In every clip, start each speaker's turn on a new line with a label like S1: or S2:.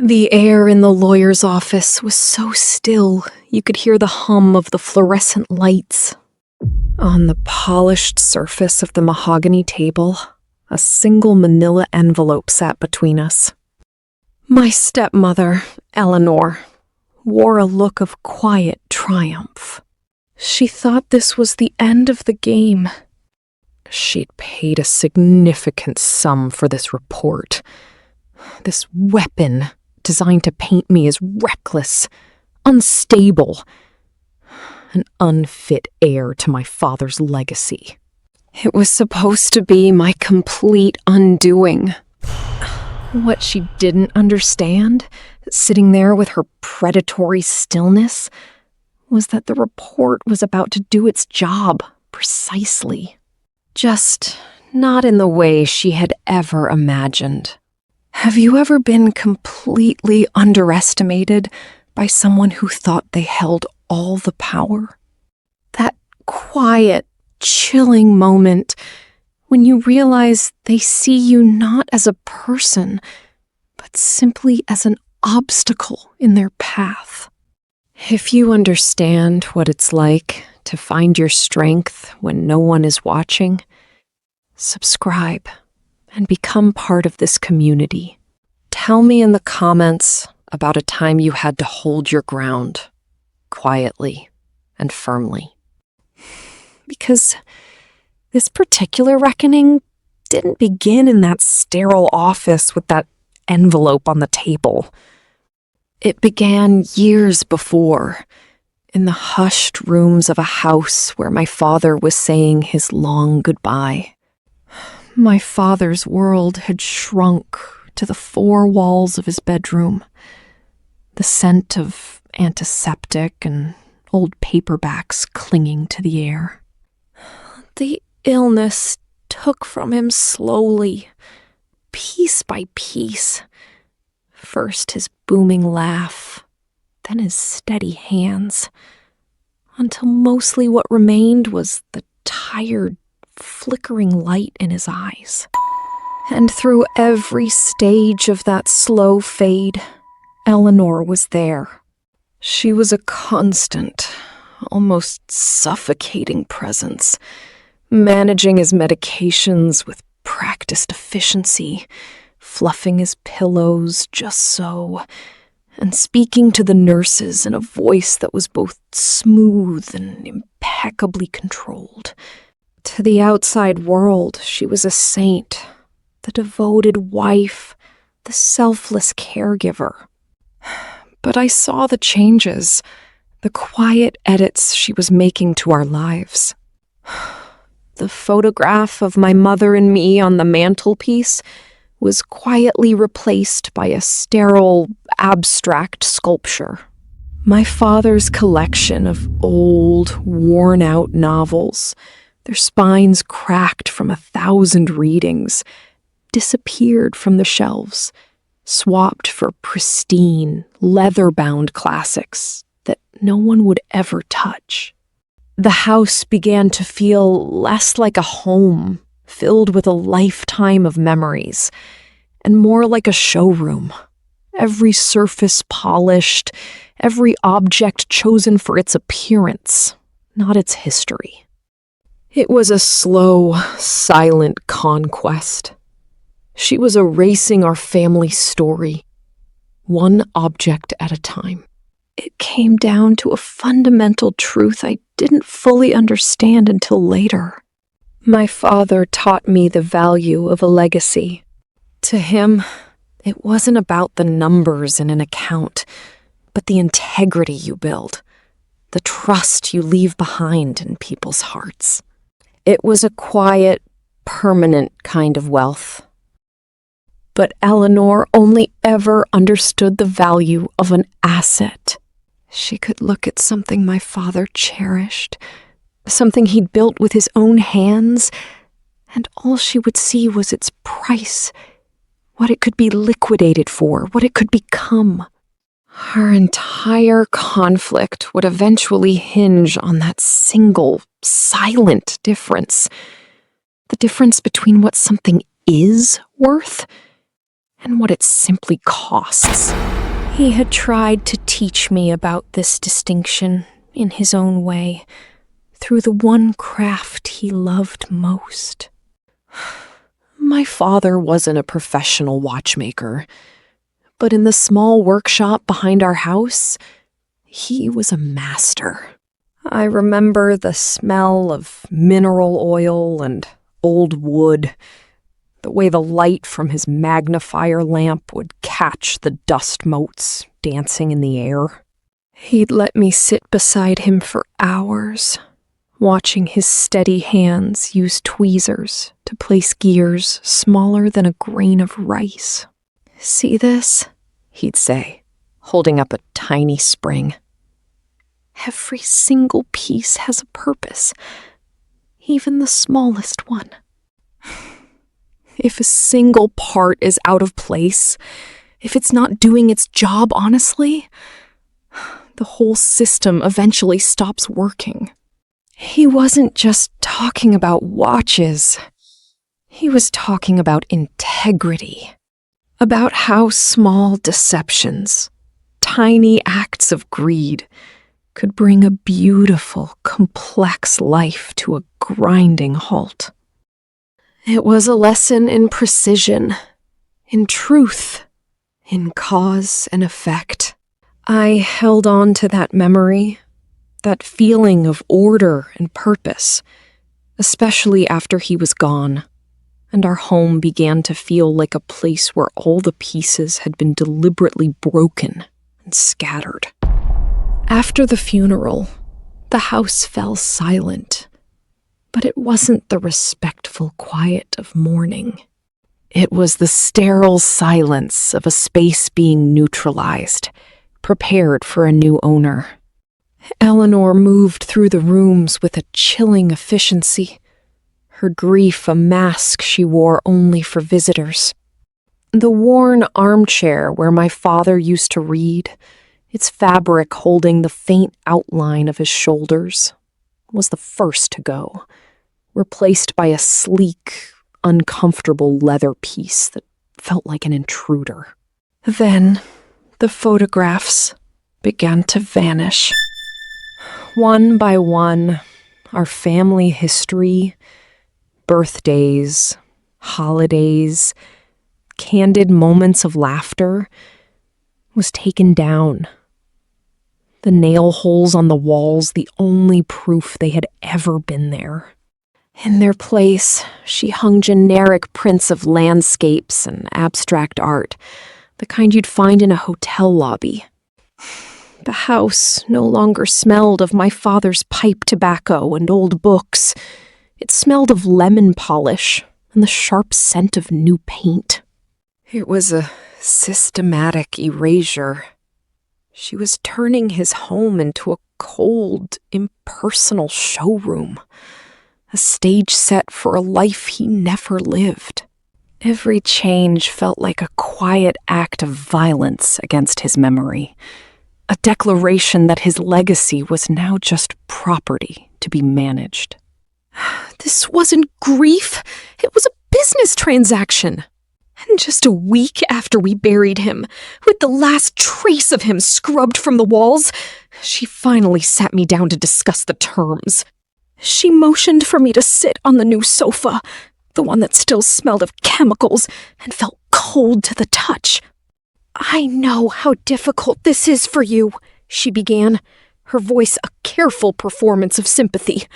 S1: The air in the lawyer's office was so still you could hear the hum of the fluorescent lights. On the polished surface of the mahogany table, a single manila envelope sat between us. My stepmother, Eleanor, wore a look of quiet triumph. She thought this was the end of the game. She'd paid a significant sum for this report. This weapon designed to paint me as reckless, unstable, an unfit heir to my father's legacy. It was supposed to be my complete undoing. What she didn't understand, sitting there with her predatory stillness, was that the report was about to do its job precisely. Just not in the way she had ever imagined. Have you ever been completely underestimated by someone who thought they held all the power? That quiet, chilling moment when you realize they see you not as a person, but simply as an obstacle in their path. If you understand what it's like to find your strength when no one is watching, subscribe and become part of this community. Tell me in the comments about a time you had to hold your ground, quietly and firmly. Because this particular reckoning didn't begin in that sterile office with that envelope on the table. It began years before, in the hushed rooms of a house where my father was saying his long goodbye. My father's world had shrunk to the four walls of his bedroom. The scent of antiseptic and old paperbacks clinging to the air. The illness took from him slowly, piece by piece. First his booming laugh, then his steady hands, until mostly what remained was the tired, flickering light in his eyes. And through every stage of that slow fade, Eleanor was there. She was a constant, almost suffocating presence, managing his medications with practiced efficiency, fluffing his pillows just so, and speaking to the nurses in a voice that was both smooth and impeccably controlled. To the outside world, she was a saint, the devoted wife, the selfless caregiver. But I saw the changes, the quiet edits she was making to our lives. The photograph of my mother and me on the mantelpiece was quietly replaced by a sterile, abstract sculpture. My father's collection of old, worn-out novels, their spines cracked from 1,000 readings, disappeared from the shelves, swapped for pristine, leather-bound classics that no one would ever touch. The house began to feel less like a home, filled with a lifetime of memories, and more like a showroom. Every surface polished, every object chosen for its appearance, not its history. It was a slow, silent conquest. She was erasing our family story, one object at a time. It came down to a fundamental truth I didn't fully understand until later. My father taught me the value of a legacy. To him, it wasn't about the numbers in an account, but the integrity you build, the trust you leave behind in people's hearts. It was a quiet, permanent kind of wealth. But Eleanor only ever understood the value of an asset. She could look at something my father cherished, something he'd built with his own hands, and all she would see was its price, what it could be liquidated for, what it could become. Her entire conflict would eventually hinge on that single, silent difference. The difference between what something is worth and what it simply costs. He had tried to teach me about this distinction in his own way, through the one craft he loved most. My father wasn't a professional watchmaker, but in the small workshop behind our house, he was a master. I remember the smell of mineral oil and old wood, the way the light from his magnifier lamp would catch the dust motes dancing in the air. He'd let me sit beside him for hours, watching his steady hands use tweezers to place gears smaller than a grain of rice. "See this?" he'd say, holding up a tiny spring. "Every single piece has a purpose, even the smallest one. If a single part is out of place, if it's not doing its job honestly, the whole system eventually stops working." He wasn't just talking about watches. He was talking about integrity, about how small deceptions, tiny acts of greed, could bring a beautiful, complex life to a grinding halt. It was a lesson in precision, in truth, in cause and effect. I held on to that memory, that feeling of order and purpose, especially after he was gone, and our home began to feel like a place where all the pieces had been deliberately broken and scattered. After the funeral, the house fell silent, but it wasn't the respectful quiet of mourning. It was the sterile silence of a space being neutralized, prepared for a new owner. Eleanor moved through the rooms with a chilling efficiency, her grief a mask she wore only for visitors. The worn armchair where my father used to read, its fabric holding the faint outline of his shoulders, was the first to go, replaced by a sleek, uncomfortable leather piece that felt like an intruder. Then, the photographs began to vanish. One by one, our family history, birthdays, holidays, candid moments of laughter, was taken down. The nail holes on the walls, the only proof they had ever been there. In their place, she hung generic prints of landscapes and abstract art, the kind you'd find in a hotel lobby. The house no longer smelled of my father's pipe tobacco and old books. It smelled of lemon polish and the sharp scent of new paint. It was a systematic erasure. She was turning his home into a cold, impersonal showroom, a stage set for a life he never lived. Every change felt like a quiet act of violence against his memory, a declaration that his legacy was now just property to be managed. This wasn't grief, it was a business transaction. And just a week after we buried him, with the last trace of him scrubbed from the walls, she finally sat me down to discuss the terms. She motioned for me to sit on the new sofa, the one that still smelled of chemicals and felt cold to the touch. "I know how difficult this is for you," she began, her voice a careful performance of sympathy.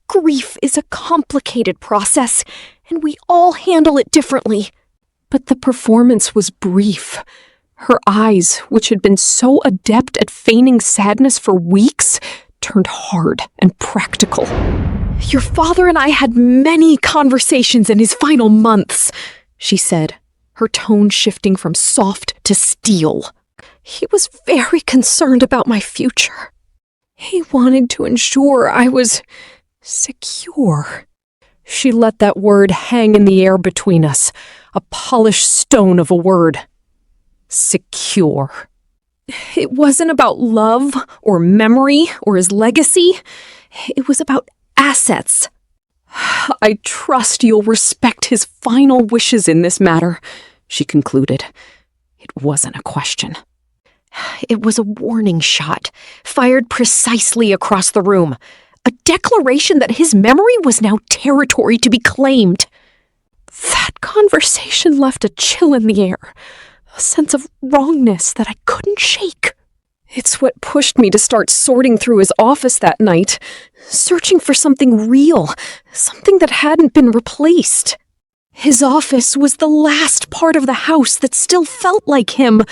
S1: "Grief is a complicated process, and we all handle it differently." But the performance was brief. Her eyes, which had been so adept at feigning sadness for weeks, turned hard and practical. "Your father and I had many conversations in his final months," she said, her tone shifting from soft to steel. "He was very concerned about my future. He wanted to ensure I was secure." She let that word hang in the air between us, a polished stone of a word. Secure. It wasn't about love or memory or his legacy. It was about assets. "I trust you'll respect his final wishes in this matter," she concluded. It wasn't a question. It was a warning shot, fired precisely across the room. A declaration that his memory was now territory to be claimed. That conversation left a chill in the air, a sense of wrongness that I couldn't shake. It's what pushed me to start sorting through his office that night, searching for something real, something that hadn't been replaced. His office was the last part of the house that still felt like him,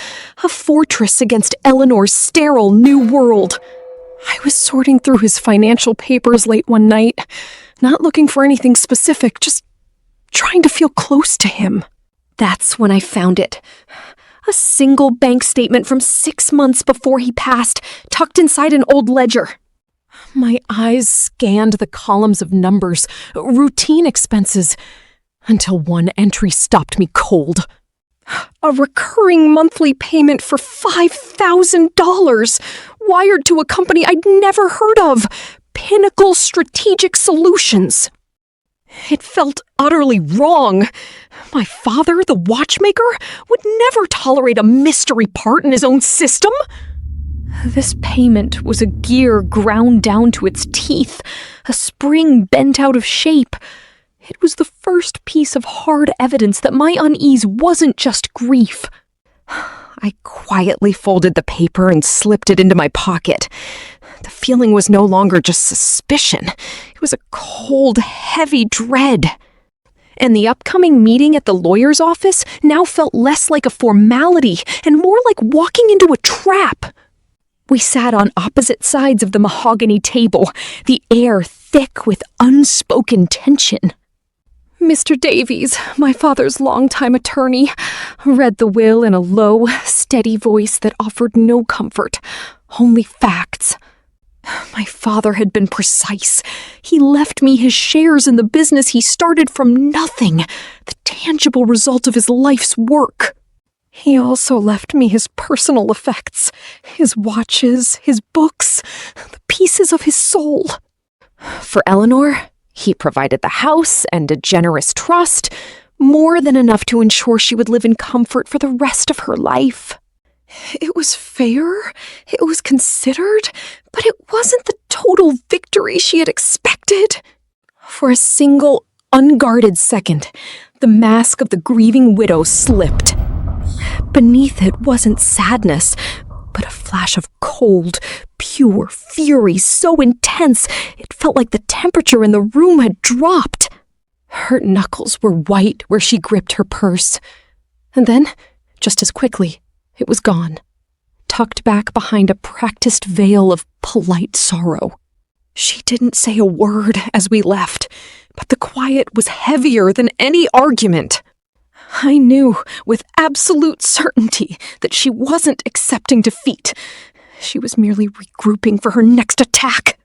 S1: a fortress against Eleanor's sterile new world. I was sorting through his financial papers late one night, not looking for anything specific, just trying to feel close to him. That's when I found it. A single bank statement from 6 months before he passed, tucked inside an old ledger. My eyes scanned the columns of numbers, routine expenses, until one entry stopped me cold. A recurring monthly payment for $5,000, wired to a company I'd never heard of, Pinnacle Strategic Solutions. It felt utterly wrong. My father, the Watchmaker, would never tolerate a mystery part in his own system. This payment was a gear ground down to its teeth, a spring bent out of shape. It was the first piece of hard evidence that my unease wasn't just grief. I quietly folded the paper and slipped it into my pocket. The feeling was no longer just suspicion. It was a cold, heavy dread. And the upcoming meeting at the lawyer's office now felt less like a formality and more like walking into a trap. We sat on opposite sides of the mahogany table, the air thick with unspoken tension. Mr. Davies, my father's longtime attorney, read the will in a low, steady voice that offered no comfort, only facts. My father had been precise. He left me his shares in the business he started from nothing, the tangible result of his life's work. He also left me his personal effects, his watches, his books, the pieces of his soul. For Eleanor, he provided the house and a generous trust, more than enough to ensure she would live in comfort for the rest of her life. It was fair, it was considered, but it wasn't the total victory she had expected. For a single, unguarded second, the mask of the grieving widow slipped. Beneath it wasn't sadness, but a flash of cold, pure fury so intense it felt like the temperature in the room had dropped. Her knuckles were white where she gripped her purse. And then, just as quickly, it was gone, tucked back behind a practiced veil of polite sorrow. She didn't say a word as we left, but the quiet was heavier than any argument. I knew with absolute certainty that she wasn't accepting defeat. She was merely regrouping for her next attack.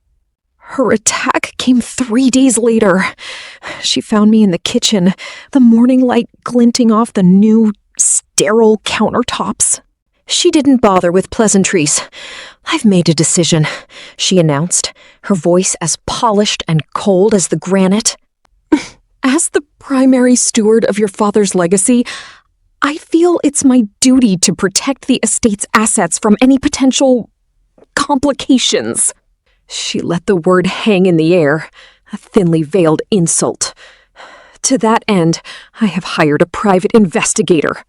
S1: Her attack came 3 days later. She found me in the kitchen, the morning light glinting off the new, sterile countertops. She didn't bother with pleasantries. "I've made a decision," she announced, her voice as polished and cold as the granite. "As the primary steward of your father's legacy, I feel it's my duty to protect the estate's assets from any potential complications." She let the word hang in the air, a thinly veiled insult. "To that end, I have hired a private investigator.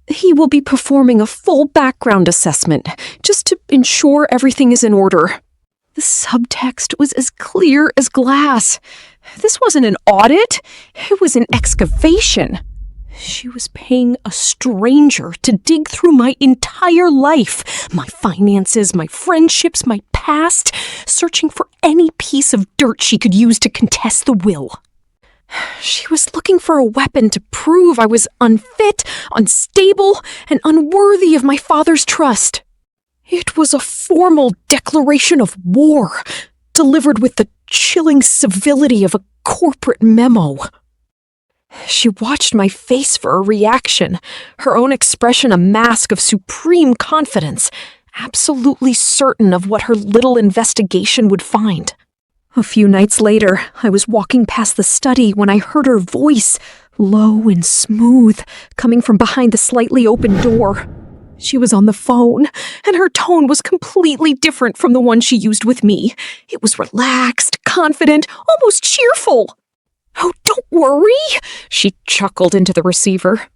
S1: He will be performing a full background assessment, just to ensure everything is in order." The subtext was as clear as glass. This wasn't an audit, it was an excavation. She was paying a stranger to dig through my entire life, my finances, my friendships, my past, searching for any piece of dirt she could use to contest the will. She was looking for a weapon to prove I was unfit, unstable, and unworthy of my father's trust. It was a formal declaration of war, delivered with the chilling civility of a corporate memo. She watched my face for a reaction, her own expression a mask of supreme confidence, absolutely certain of what her little investigation would find. A few nights later, I was walking past the study when I heard her voice, low and smooth, coming from behind the slightly open door. She was on the phone, and her tone was completely different from the one she used with me. It was relaxed, confident, almost cheerful. "Oh, don't worry," she chuckled into the receiver.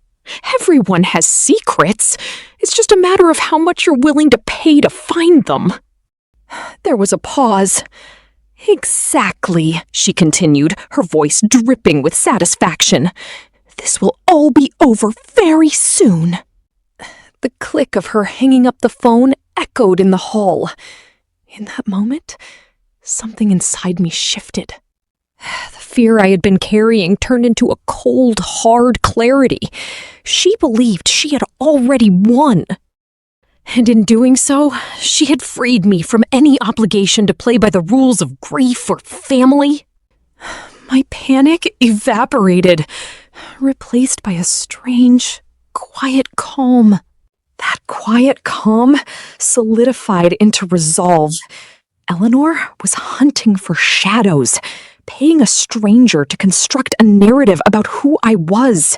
S1: "Everyone has secrets. It's just a matter of how much you're willing to pay to find them." There was a pause. "Exactly," she continued, her voice dripping with satisfaction. "This will all be over very soon." The click of her hanging up the phone echoed in the hall. In that moment, something inside me shifted. The fear I had been carrying turned into a cold, hard clarity. She believed she had already won. And in doing so, she had freed me from any obligation to play by the rules of grief or family. My panic evaporated, replaced by a strange, quiet calm. That quiet calm solidified into resolve. Eleanor was hunting for shadows, paying a stranger to construct a narrative about who I was.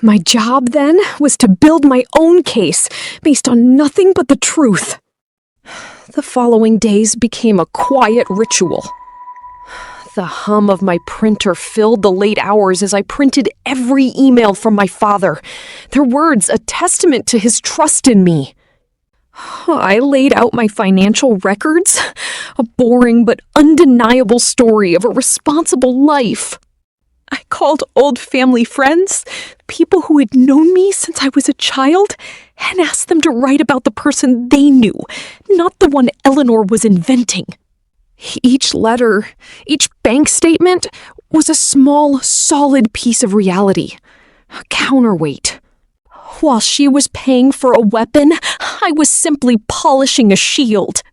S1: My job, then, was to build my own case based on nothing but the truth. The following days became a quiet ritual. The hum of my printer filled the late hours as I printed every email from my father, their words a testament to his trust in me. I laid out my financial records, a boring but undeniable story of a responsible life. I called old family friends, people who had known me since I was a child, and asked them to write about the person they knew, not the one Eleanor was inventing. Each letter, each bank statement was a small, solid piece of reality, a counterweight. While she was paying for a weapon, I was simply polishing a shield.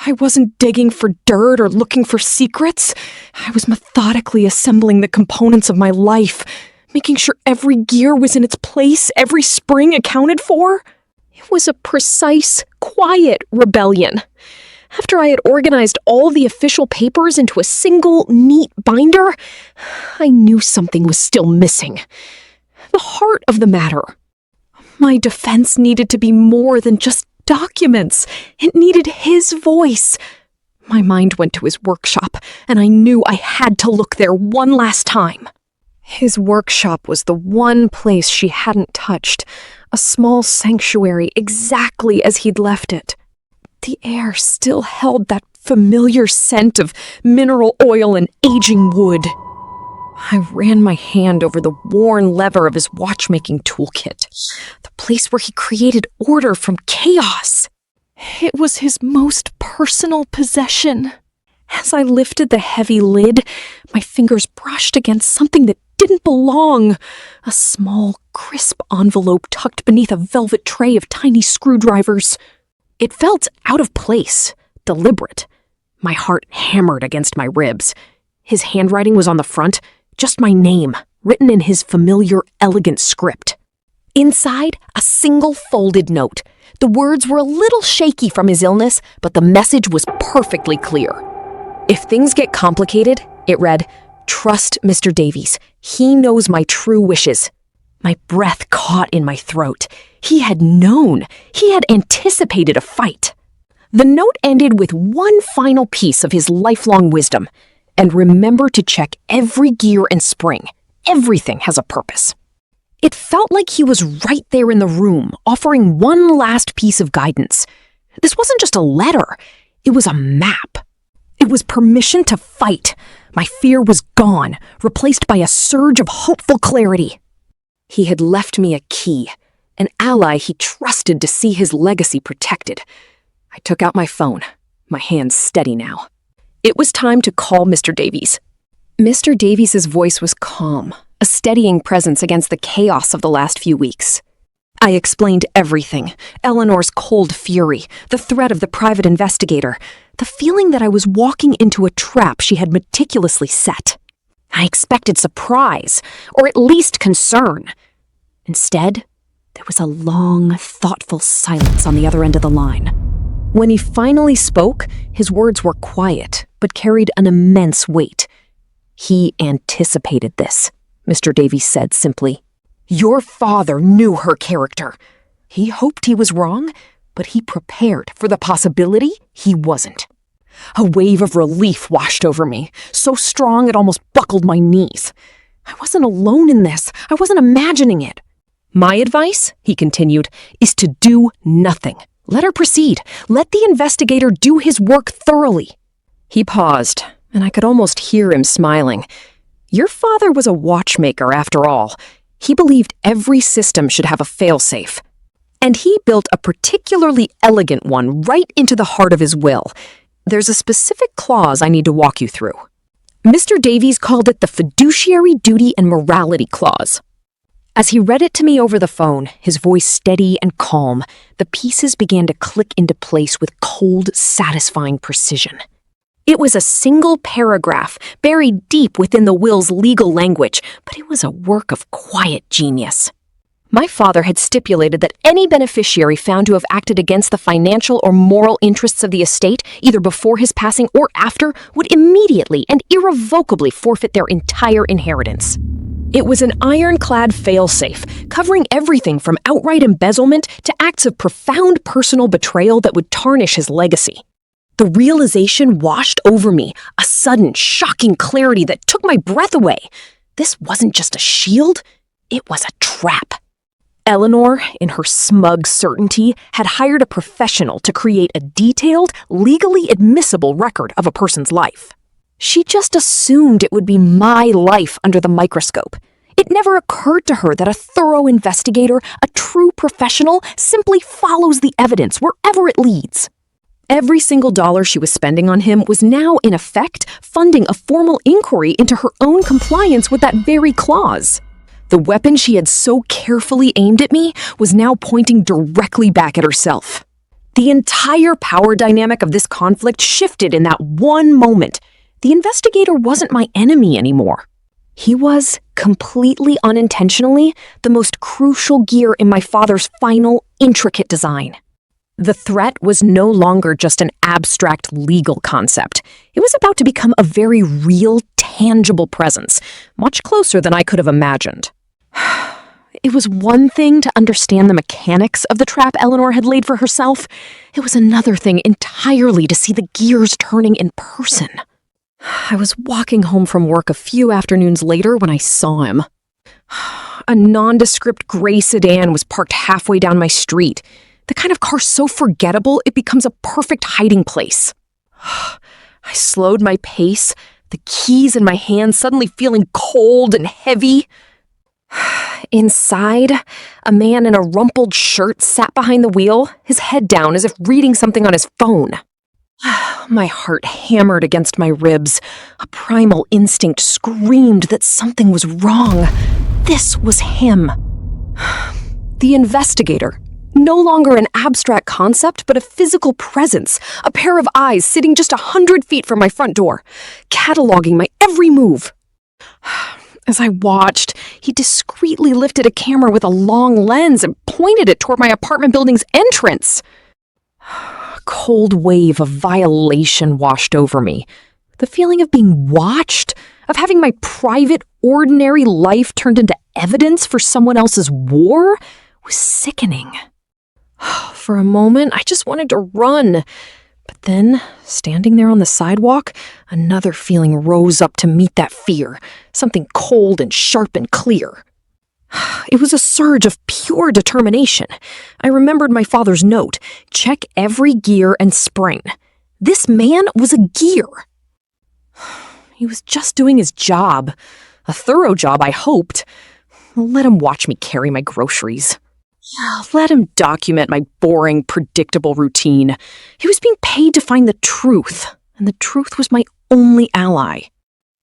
S1: I wasn't digging for dirt or looking for secrets. I was methodically assembling the components of my life, making sure every gear was in its place, every spring accounted for. It was a precise, quiet rebellion. After I had organized all the official papers into a single, neat binder, I knew something was still missing. The heart of the matter. My defense needed to be more than just documents. It needed his voice. My mind went to his workshop, and I knew I had to look there one last time. His workshop was the one place she hadn't touched, a small sanctuary exactly as he'd left it. The air still held that familiar scent of mineral oil and aging wood. I ran my hand over the worn lever of his watchmaking toolkit, the place where he created order from chaos. It was his most personal possession. As I lifted the heavy lid, my fingers brushed against something that didn't belong, a small, crisp envelope tucked beneath a velvet tray of tiny screwdrivers. It felt out of place, deliberate. My heart hammered against my ribs. His handwriting was on the front, just my name, written in his familiar, elegant script. Inside, a single folded note. The words were a little shaky from his illness, but the message was perfectly clear. "If things get complicated," it read, "trust Mr. Davies. He knows my true wishes." My breath caught in my throat. He had known. He had anticipated a fight. The note ended with one final piece of his lifelong wisdom. "And remember to check every gear and spring. Everything has a purpose." It felt like he was right there in the room, offering one last piece of guidance. This wasn't just a letter. It was a map. It was permission to fight. My fear was gone, replaced by a surge of hopeful clarity. He had left me a key, an ally he trusted to see his legacy protected. I took out my phone, my hands steady now. It was time to call Mr. Davies. Mr. Davies's voice was calm, a steadying presence against the chaos of the last few weeks. I explained everything, Eleanor's cold fury, the threat of the private investigator, the feeling that I was walking into a trap she had meticulously set. I expected surprise, or at least concern. Instead, there was a long, thoughtful silence on the other end of the line. When he finally spoke, his words were quiet, but carried an immense weight. He anticipated this. Mr. Davies said simply. Your father knew her character. He hoped he was wrong, but he prepared for the possibility he wasn't. A wave of relief washed over me, so strong it almost buckled my knees. I wasn't alone in this. I wasn't imagining it. My advice, he continued, is to do nothing. Let her proceed. Let the investigator do his work thoroughly. He paused, and I could almost hear him smiling. Your father was a watchmaker, after all. He believed every system should have a failsafe. And he built a particularly elegant one right into the heart of his will. There's a specific clause I need to walk you through. Mr. Davies called it the Fiduciary Duty and Morality Clause. As he read it to me over the phone, his voice steady and calm, the pieces began to click into place with cold, satisfying precision. It was a single paragraph, buried deep within the will's legal language, but it was a work of quiet genius. My father had stipulated that any beneficiary found to have acted against the financial or moral interests of the estate, either before his passing or after, would immediately and irrevocably forfeit their entire inheritance. It was an ironclad failsafe, covering everything from outright embezzlement to acts of profound personal betrayal that would tarnish his legacy. The realization washed over me, a sudden, shocking clarity that took my breath away. This wasn't just a shield, it was a trap. Eleanor, in her smug certainty, had hired a professional to create a detailed, legally admissible record of a person's life. She just assumed it would be my life under the microscope. It never occurred to her that a thorough investigator, a true professional, simply follows the evidence wherever it leads. Every single dollar she was spending on him was now, in effect, funding a formal inquiry into her own compliance with that very clause. The weapon she had so carefully aimed at me was now pointing directly back at herself. The entire power dynamic of this conflict shifted in that one moment. The investigator wasn't my enemy anymore. He was, completely unintentionally, the most crucial gear in my father's final, intricate design. The threat was no longer just an abstract legal concept. It was about to become a very real, tangible presence, much closer than I could have imagined. It was one thing to understand the mechanics of the trap Eleanor had laid for herself. It was another thing entirely to see the gears turning in person. I was walking home from work a few afternoons later when I saw him. A nondescript gray sedan was parked halfway down my street. The kind of car so forgettable it becomes a perfect hiding place. I slowed my pace, the keys in my hand suddenly feeling cold and heavy. Inside, a man in a rumpled shirt sat behind the wheel, his head down as if reading something on his phone. My heart hammered against my ribs. A primal instinct screamed that something was wrong. This was him. The investigator. No longer an abstract concept, but a physical presence. A pair of eyes sitting just 100 feet from my front door, cataloging my every move. As I watched, he discreetly lifted a camera with a long lens and pointed it toward my apartment building's entrance. A cold wave of violation washed over me. The feeling of being watched, of having my private, ordinary life turned into evidence for someone else's war, was sickening. For a moment, I just wanted to run. But then, standing there on the sidewalk, another feeling rose up to meet that fear, something cold and sharp and clear. It was a surge of pure determination. I remembered my father's note, check every gear and spring. This man was a gear. He was just doing his job. A thorough job, I hoped. Let him watch me carry my groceries. Let him document my boring, predictable routine. He was being paid to find the truth, and the truth was my only ally.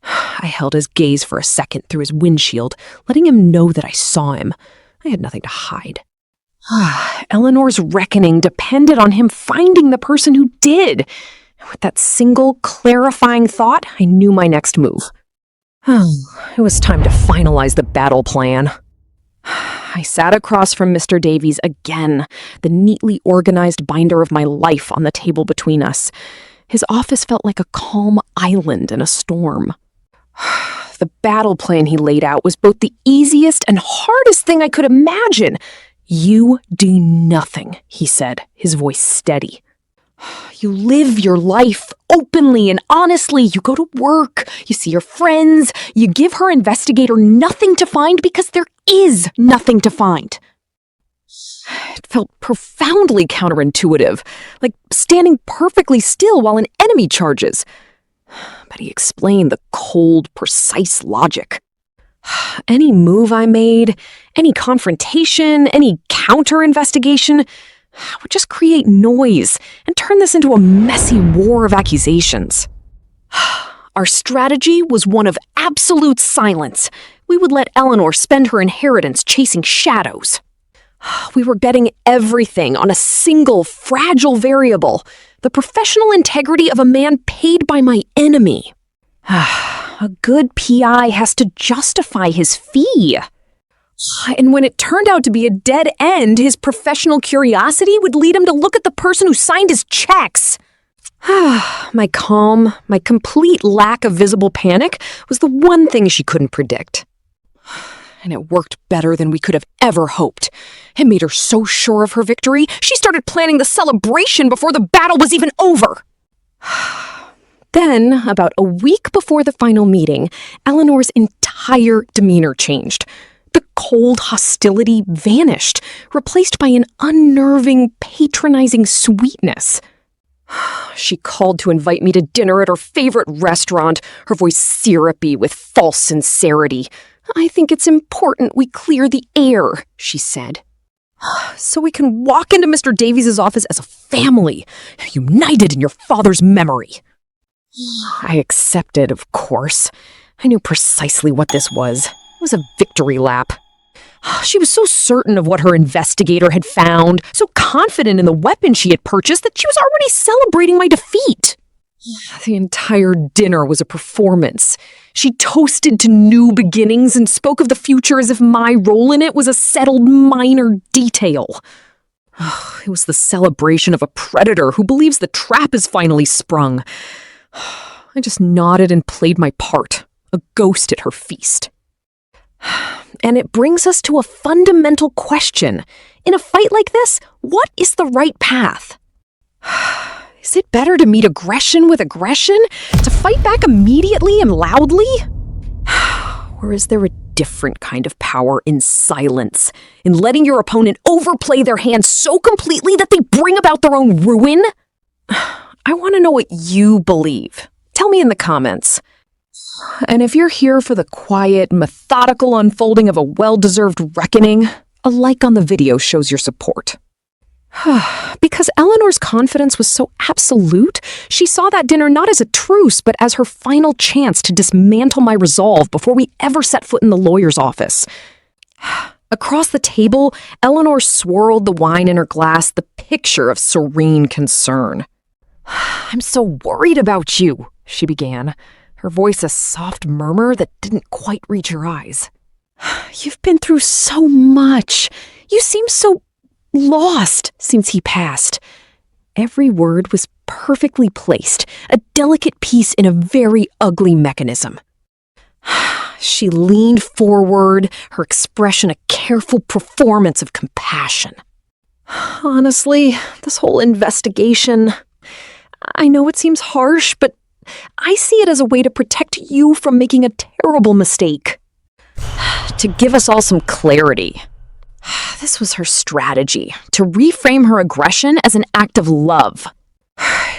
S1: I held his gaze for a second through his windshield, letting him know that I saw him. I had nothing to hide. Eleanor's reckoning depended on him finding the person who did. And with that single, clarifying thought, I knew my next move. It was time to finalize the battle plan. I sat across from Mr. Davies again, the neatly organized binder of my life on the table between us. His office felt like a calm island in a storm. The battle plan he laid out was both the easiest and hardest thing I could imagine. "You do nothing," he said, his voice steady. "You live your life openly and honestly. You go to work, you see your friends, you give her investigator nothing to find because there is nothing to find." It felt profoundly counterintuitive, like standing perfectly still while an enemy charges. But he explained the cold, precise logic. Any move I made, any confrontation, any counter-investigation would just create noise and turn this into a messy war of accusations. Our strategy was one of absolute silence. We would let Eleanor spend her inheritance chasing shadows. We were betting everything on a single, fragile variable, the professional integrity of a man paid by my enemy. A good PI has to justify his fee. And when it turned out to be a dead end, his professional curiosity would lead him to look at the person who signed his checks. My calm, my complete lack of visible panic was the one thing she couldn't predict. And it worked better than we could have ever hoped. It made her so sure of her victory, she started planning the celebration before the battle was even over. Then, about a week before the final meeting, Eleanor's entire demeanor changed. The cold hostility vanished, replaced by an unnerving, patronizing sweetness. She called to invite me to dinner at her favorite restaurant, her voice syrupy with false sincerity. "I think it's important we clear the air," she said, "so we can walk into Mr. Davies' office as a family, united in your father's memory." I accepted, of course. I knew precisely what this was. It was a victory lap. She was so certain of what her investigator had found, so confident in the weapon she had purchased that she was already celebrating my defeat. The entire dinner was a performance. She toasted to new beginnings and spoke of the future as if my role in it was a settled minor detail. It was the celebration of a predator who believes the trap is finally sprung. I just nodded and played my part, a ghost at her feast. And it brings us to a fundamental question. In a fight like this, what is the right path? Is it better to meet aggression with aggression? To fight back immediately and loudly? Or is there a different kind of power in silence, in letting your opponent overplay their hand so completely that they bring about their own ruin? I want to know what you believe. Tell me in the comments. And if you're here for the quiet, methodical unfolding of a well-deserved reckoning, a like on the video shows your support. Because Eleanor's confidence was so absolute, she saw that dinner not as a truce, but as her final chance to dismantle my resolve before we ever set foot in the lawyer's office. Across the table, Eleanor swirled the wine in her glass, the picture of serene concern. "I'm so worried about you," she began, her voice a soft murmur that didn't quite reach her eyes. "You've been through so much. You seem so lost since he passed." Every word was perfectly placed, a delicate piece in a very ugly mechanism. She leaned forward, her expression a careful performance of compassion. "Honestly, this whole investigation, I know it seems harsh, but I see it as a way to protect you from making a terrible mistake. To give us all some clarity." This was her strategy, to reframe her aggression as an act of love.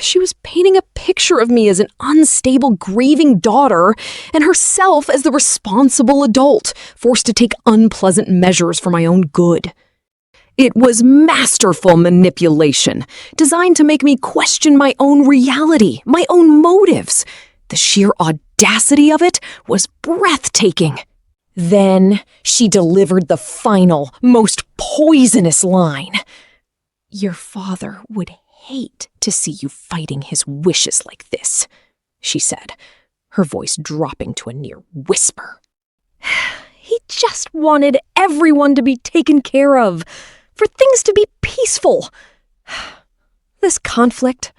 S1: She was painting a picture of me as an unstable, grieving daughter, and herself as the responsible adult, forced to take unpleasant measures for my own good. It was masterful manipulation, designed to make me question my own reality, my own motives. The sheer audacity of it was breathtaking. Then she delivered the final, most poisonous line. "Your father would hate to see you fighting his wishes like this," she said, her voice dropping to a near whisper. "He just wanted everyone to be taken care of, for things to be peaceful. This conflict,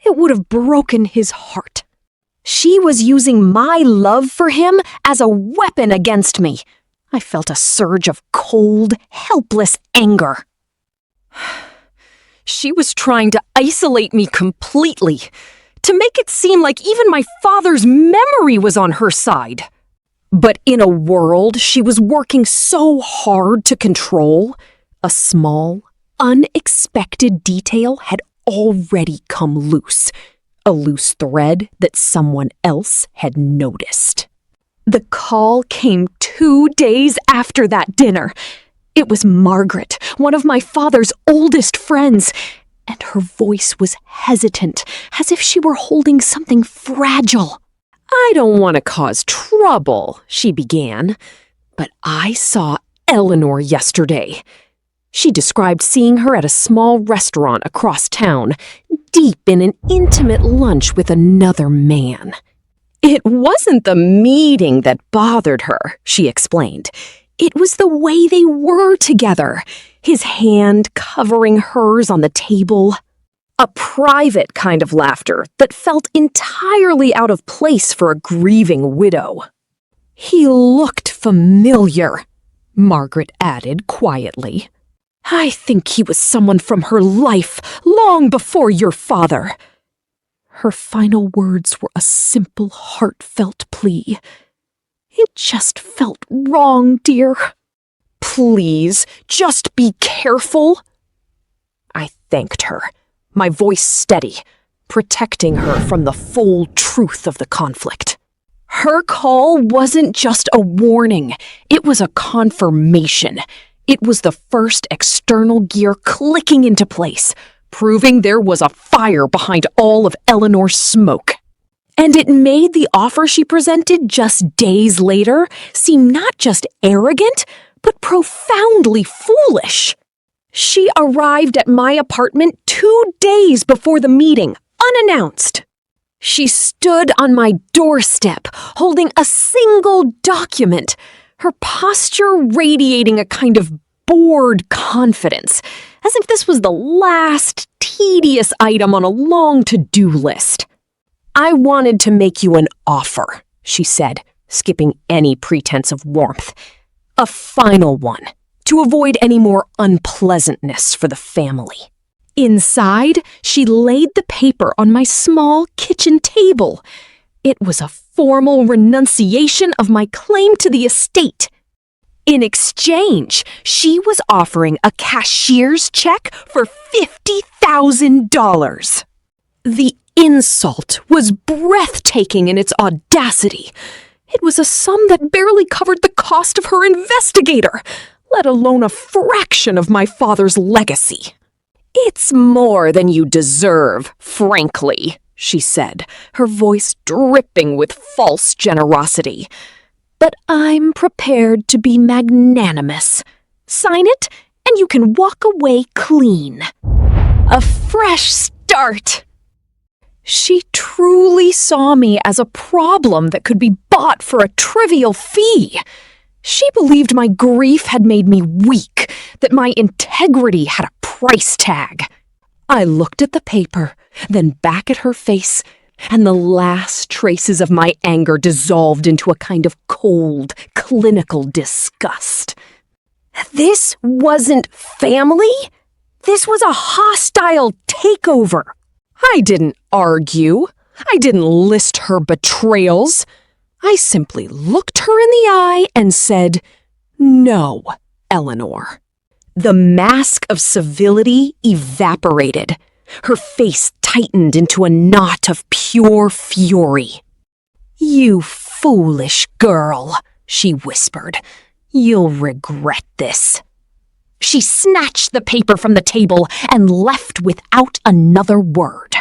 S1: it would have broken his heart." She was using my love for him as a weapon against me. I felt a surge of cold, helpless anger. She was trying to isolate me completely, to make it seem like even my father's memory was on her side. But in a world she was working so hard to control, a small, unexpected detail had already come loose, a loose thread that someone else had noticed. The call came 2 days after that dinner. It was Margaret, one of my father's oldest friends, and her voice was hesitant, as if she were holding something fragile. "I don't want to cause trouble," she began, "but I saw Eleanor yesterday." She described seeing her at a small restaurant across town, deep in an intimate lunch with another man. "It wasn't the meeting that bothered her," she explained. "It was the way they were together, his hand covering hers on the table. A private kind of laughter that felt entirely out of place for a grieving widow." "He looked familiar," Margaret added quietly. "I think he was someone from her life long before your father." Her final words were a simple, heartfelt plea. "It just felt wrong, dear. Please, just be careful." I thanked her, my voice steady, protecting her from the full truth of the conflict. Her call wasn't just a warning, it was a confirmation. It was the first external gear clicking into place, proving there was a fire behind all of Eleanor's smoke. And it made the offer she presented just days later seem not just arrogant, but profoundly foolish. She arrived at my apartment 2 days before the meeting, unannounced. She stood on my doorstep, holding a single document, her posture radiating a kind of bored confidence, as if this was the last tedious item on a long to-do list. "I wanted to make you an offer," she said, skipping any pretense of warmth. "A final one, to avoid any more unpleasantness for the family." Inside, she laid the paper on my small kitchen table. It was a formal renunciation of my claim to the estate. In exchange, she was offering a cashier's check for $50,000. The insult was breathtaking in its audacity. It was a sum that barely covered the cost of her investigator, let alone a fraction of my father's legacy. "It's more than you deserve, frankly," she said, her voice dripping with false generosity. "But I'm prepared to be magnanimous. Sign it, and you can walk away clean. A fresh start." She truly saw me as a problem that could be bought for a trivial fee. She believed my grief had made me weak, that my integrity had a price tag. I looked at the paper, then back at her face, and the last traces of my anger dissolved into a kind of cold, clinical disgust. This wasn't family. This was a hostile takeover. I didn't argue. I didn't list her betrayals. I simply looked her in the eye and said, "No, Eleanor." The mask of civility evaporated. Her face tightened into a knot of pure fury. "You foolish girl," she whispered. "You'll regret this." She snatched the paper from the table and left without another word.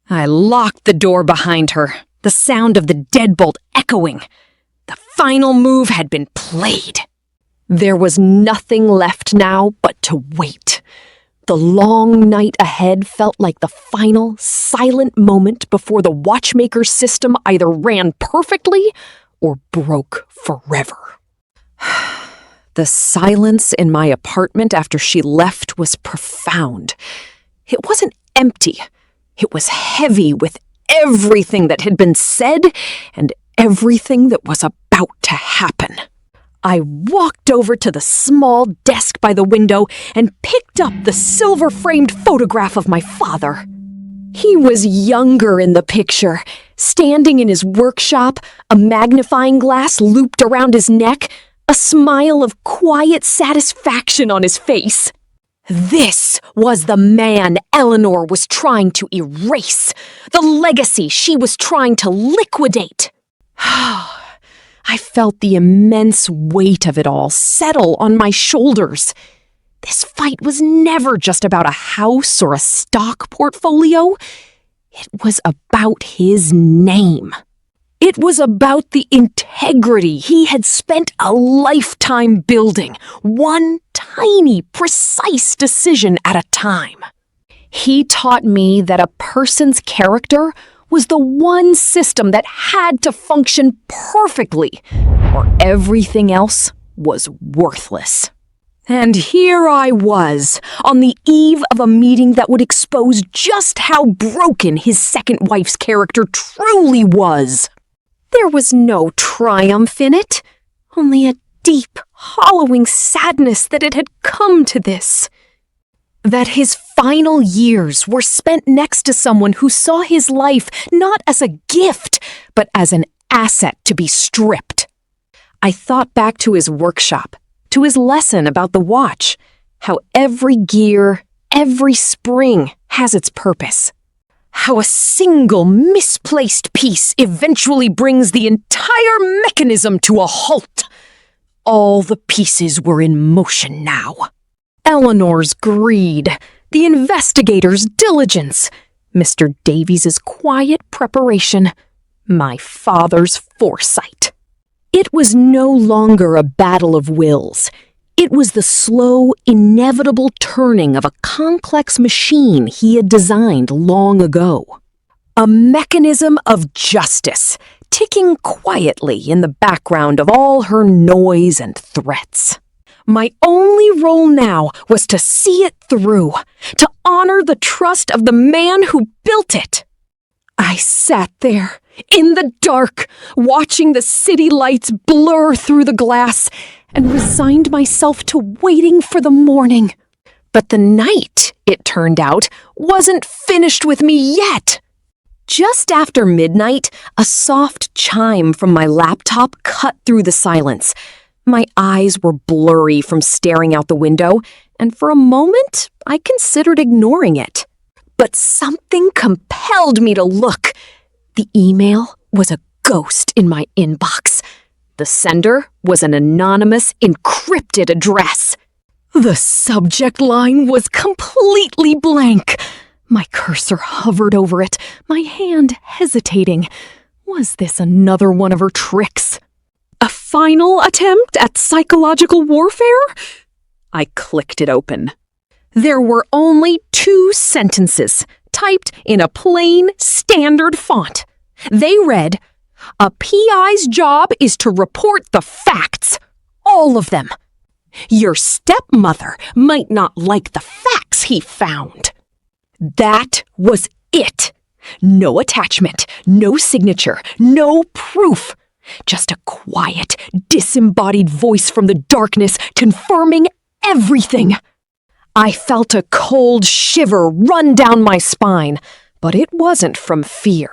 S1: I locked the door behind her, the sound of the deadbolt echoing. The final move had been played. There was nothing left now but to wait. The long night ahead felt like the final, silent moment before the Watchmaker system either ran perfectly or broke forever. The silence in my apartment after she left was profound. It wasn't empty. It was heavy with everything that had been said and everything that was about to happen. I walked over to the small desk by the window and picked up the silver-framed photograph of my father. He was younger in the picture, standing in his workshop, a magnifying glass looped around his neck, a smile of quiet satisfaction on his face. This was the man Eleanor was trying to erase, the legacy she was trying to liquidate. I felt the immense weight of it all settle on my shoulders. This fight was never just about a house or a stock portfolio. It was about his name. It was about the integrity he had spent a lifetime building, one tiny, precise decision at a time. He taught me that a person's character was the one system that had to function perfectly, or everything else was worthless. And here I was, on the eve of a meeting that would expose just how broken his second wife's character truly was. There was no triumph in it, only a deep, hollowing sadness that it had come to this. That his final years were spent next to someone who saw his life not as a gift, but as an asset to be stripped. I thought back to his workshop, to his lesson about the watch, how every gear, every spring has its purpose. How a single misplaced piece eventually brings the entire mechanism to a halt. All the pieces were in motion now. Eleanor's greed, the investigator's diligence, Mr. Davies's quiet preparation, my father's foresight. It was no longer a battle of wills. It was the slow, inevitable turning of a complex machine he had designed long ago. A mechanism of justice, ticking quietly in the background of all her noise and threats. My only role now was to see it through, to honor the trust of the man who built it. I sat there, in the dark, watching the city lights blur through the glass, and resigned myself to waiting for the morning. But the night, it turned out, wasn't finished with me yet. Just after midnight, a soft chime from my laptop cut through the silence. My eyes were blurry from staring out the window, and for a moment, I considered ignoring it. But something compelled me to look. The email was a ghost in my inbox. The sender was an anonymous, encrypted address. The subject line was completely blank. My cursor hovered over it, my hand hesitating. Was this another one of her tricks? A final attempt at psychological warfare? I clicked it open. There were only 2 sentences, typed in a plain, standard font. They read, "A PI's job is to report the facts, all of them. Your stepmother might not like the facts he found." That was it. No attachment, no signature, no proof. Just a quiet, disembodied voice from the darkness confirming everything. I felt a cold shiver run down my spine, but it wasn't from fear.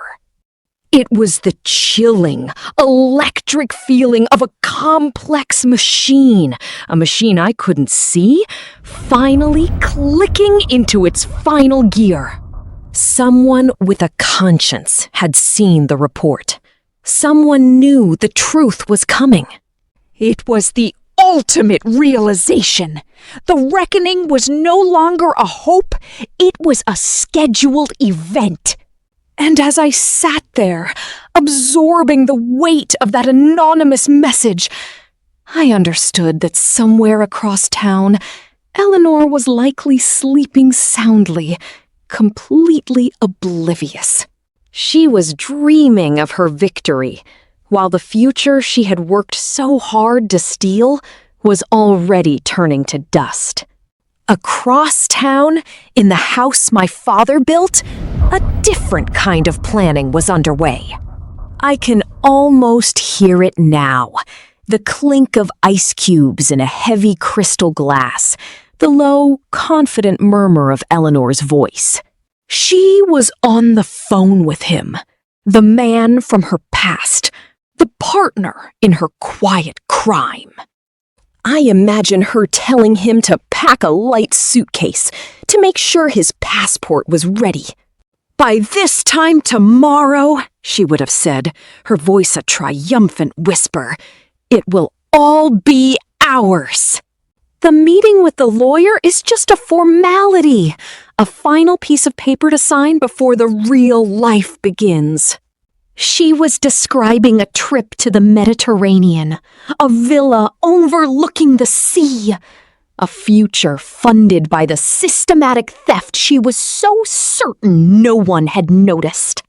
S1: It was the chilling, electric feeling of a complex machine, a machine I couldn't see, finally clicking into its final gear. Someone with a conscience had seen the report. Someone knew the truth was coming. It was the ultimate realization. The reckoning was no longer a hope, it was a scheduled event. And as I sat there, absorbing the weight of that anonymous message, I understood that somewhere across town, Eleanor was likely sleeping soundly, completely oblivious. She was dreaming of her victory, while the future she had worked so hard to steal was already turning to dust. Across town, in the house my father built, A different kind of planning was underway. I can almost hear it now. The clink of ice cubes in a heavy crystal glass, the low, confident murmur of Eleanor's voice. She was on the phone with him, the man from her past, the partner in her quiet crime. I imagine her telling him to pack a light suitcase to make sure his passport was ready. "By this time tomorrow," she would have said, her voice a triumphant whisper, "it will all be ours." The meeting with the lawyer is just a formality, a final piece of paper to sign before the real life begins. She was describing a trip to the Mediterranean, a villa overlooking the sea, a future funded by the systematic theft she was so certain no one had noticed.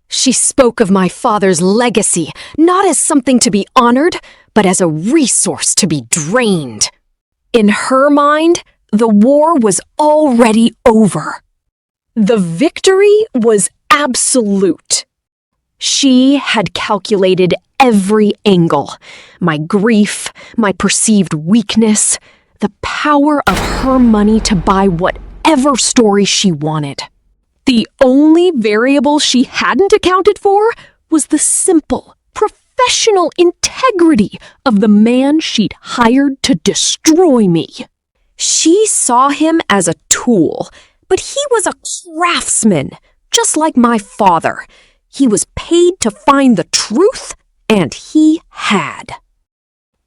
S1: She spoke of my father's legacy, not as something to be honored, but as a resource to be drained. In her mind, the war was already over. The victory was absolute. She had calculated every angle, my grief, my perceived weakness, the power of her money to buy whatever story she wanted. The only variable she hadn't accounted for was the simple, professional integrity of the man she'd hired to destroy me. She saw him as a tool, but he was a craftsman, just like my father. He was paid to find the truth, and he had.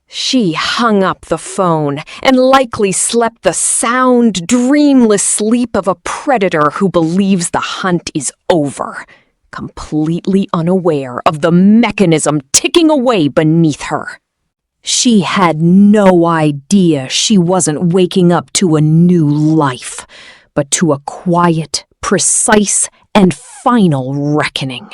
S1: She hung up the phone and likely slept the sound, dreamless sleep of a predator who believes the hunt is over, completely unaware of the mechanism ticking away beneath her. She had no idea she wasn't waking up to a new life, but to a quiet, precise, and final reckoning.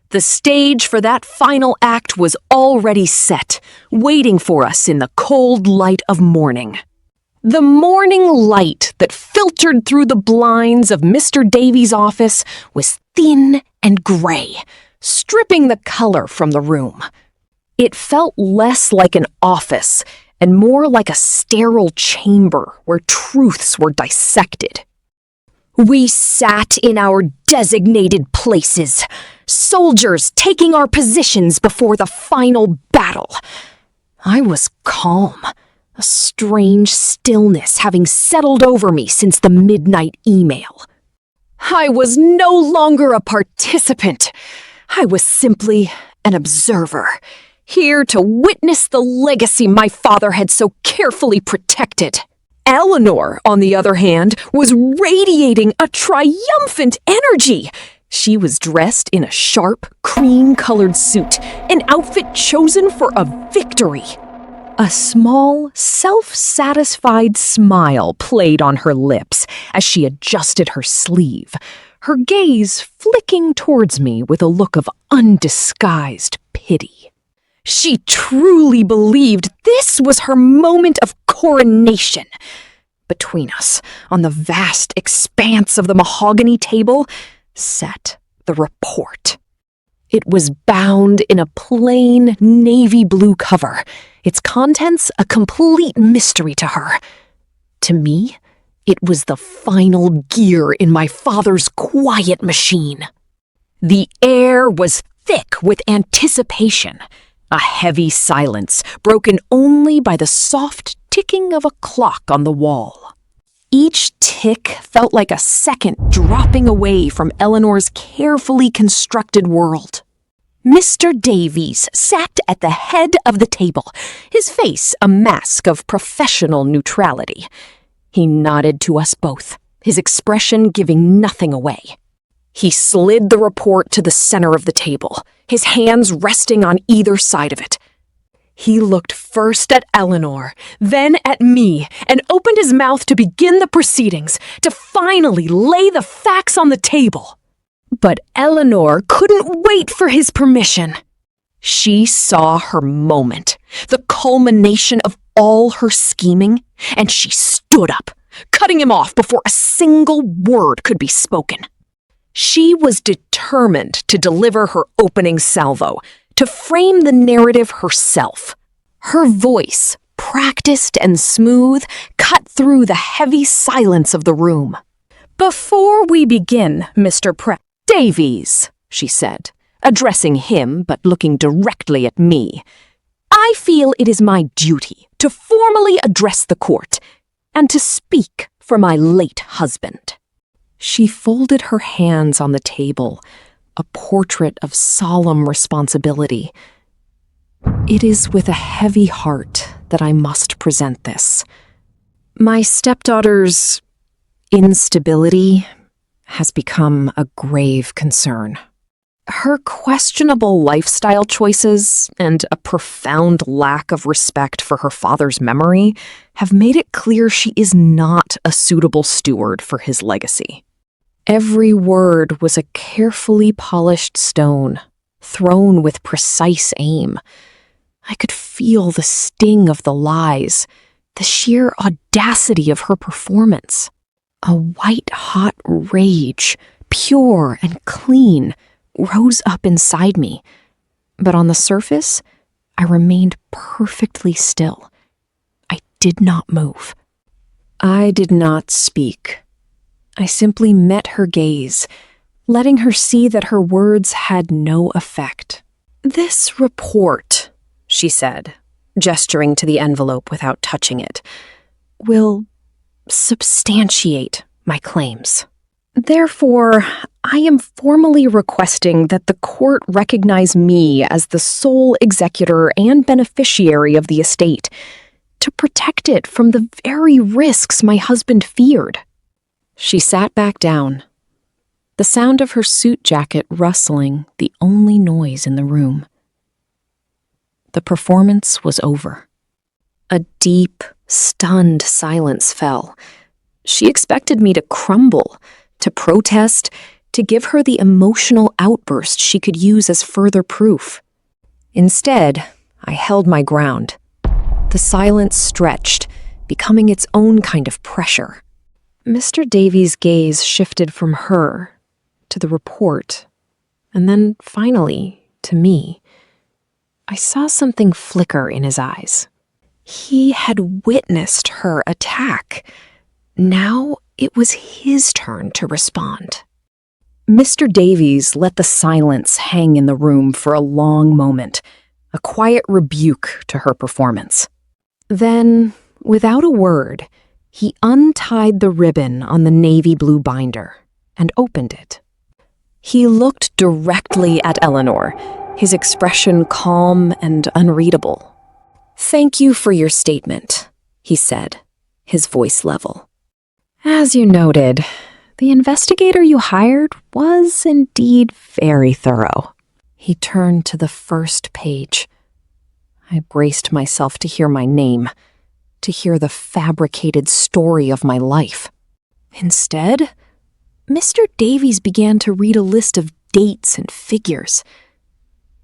S1: The stage for that final act was already set, waiting for us in the cold light of morning. The morning light that filtered through the blinds of Mr. Davies' office was thin and gray, stripping the color from the room. It felt less like an office and more like a sterile chamber where truths were dissected. We sat in our designated places, soldiers taking our positions before the final battle. I was calm, a strange stillness having settled over me since the midnight email. I was no longer a participant. I was simply an observer, here to witness the legacy my father had so carefully protected. Eleanor, on the other hand, was radiating a triumphant energy. She was dressed in a sharp, cream-colored suit, an outfit chosen for a victory. A small, self-satisfied smile played on her lips as she adjusted her sleeve, her gaze flicking towards me with a look of undisguised pity. She truly believed this was her moment of coronation. Between us, on the vast expanse of the mahogany table, sat the report. It was bound in a plain navy blue cover, its contents a complete mystery to her. To me, it was the final gear in my father's quiet machine. The air was thick with anticipation, a heavy silence broken only by the soft ticking of a clock on the wall. Each tick felt like a second dropping away from Eleanor's carefully constructed world. Mr. Davies sat at the head of the table, his face a mask of professional neutrality. He nodded to us both, his expression giving nothing away. He slid the report to the center of the table, his hands resting on either side of it. He looked first at Eleanor, then at me, and opened his mouth to begin the proceedings, to finally lay the facts on the table. But Eleanor couldn't wait for his permission. She saw her moment, the culmination of all her scheming, and she stood up, cutting him off before a single word could be spoken. She was determined to deliver her opening salvo, to frame the narrative herself. Her voice, practiced and smooth, cut through the heavy silence of the room. "Before we begin, Mr. Davies," she said, addressing him but looking directly at me, "I feel it is my duty to formally address the court and to speak for my late husband." She folded her hands on the table, a portrait of solemn responsibility. "It is with a heavy heart that I must present this. My stepdaughter's instability has become a grave concern. Her questionable lifestyle choices and a profound lack of respect for her father's memory have made it clear she is not a suitable steward for his legacy." Every word was a carefully polished stone, thrown with precise aim. I could feel the sting of the lies, the sheer audacity of her performance. A white-hot rage, pure and clean, rose up inside me. But on the surface, I remained perfectly still. I did not move. I did not speak. I simply met her gaze, letting her see that her words had no effect. "This report," she said, gesturing to the envelope without touching it, "will substantiate my claims. Therefore, I am formally requesting that the court recognize me as the sole executor and beneficiary of the estate, to protect it from the very risks my husband feared." She sat back down, the sound of her suit jacket rustling the only noise in the room. The performance was over. A deep, stunned silence fell. She expected me to crumble, to protest, to give her the emotional outburst she could use as further proof. Instead, I held my ground. The silence stretched, becoming its own kind of pressure. Mr. Davies' gaze shifted from her to the report, and then finally to me. I saw something flicker in his eyes. He had witnessed her attack. Now it was his turn to respond. Mr. Davies let the silence hang in the room for a long moment, a quiet rebuke to her performance. Then, without a word, he untied the ribbon on the navy blue binder and opened it. He looked directly at Eleanor, his expression calm and unreadable. "Thank you for your statement," he said, his voice level. "As you noted, the investigator you hired was indeed very thorough." He turned to the first page. I braced myself to hear my name, to hear the fabricated story of my life. Instead, Mr. Davies began to read a list of dates and figures.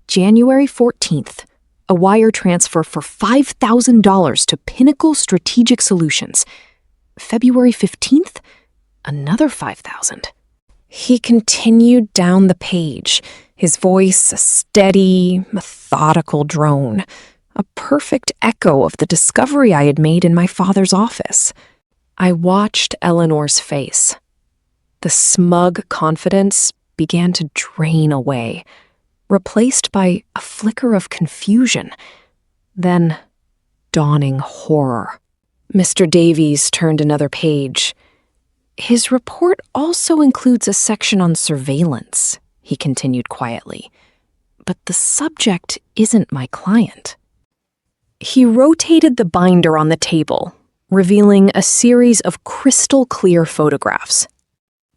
S1: January 14th, a wire transfer for $5,000 to Pinnacle Strategic Solutions. February 15th, another $5,000. He continued down the page, his voice a steady, methodical drone, a perfect echo of the discovery I had made in my father's office. I watched Eleanor's face. The smug confidence began to drain away, replaced by a flicker of confusion, then dawning horror. Mr. Davies turned another page. "His report also includes a section on surveillance," he continued quietly. "But the subject isn't my client." He rotated the binder on the table, revealing a series of crystal-clear photographs.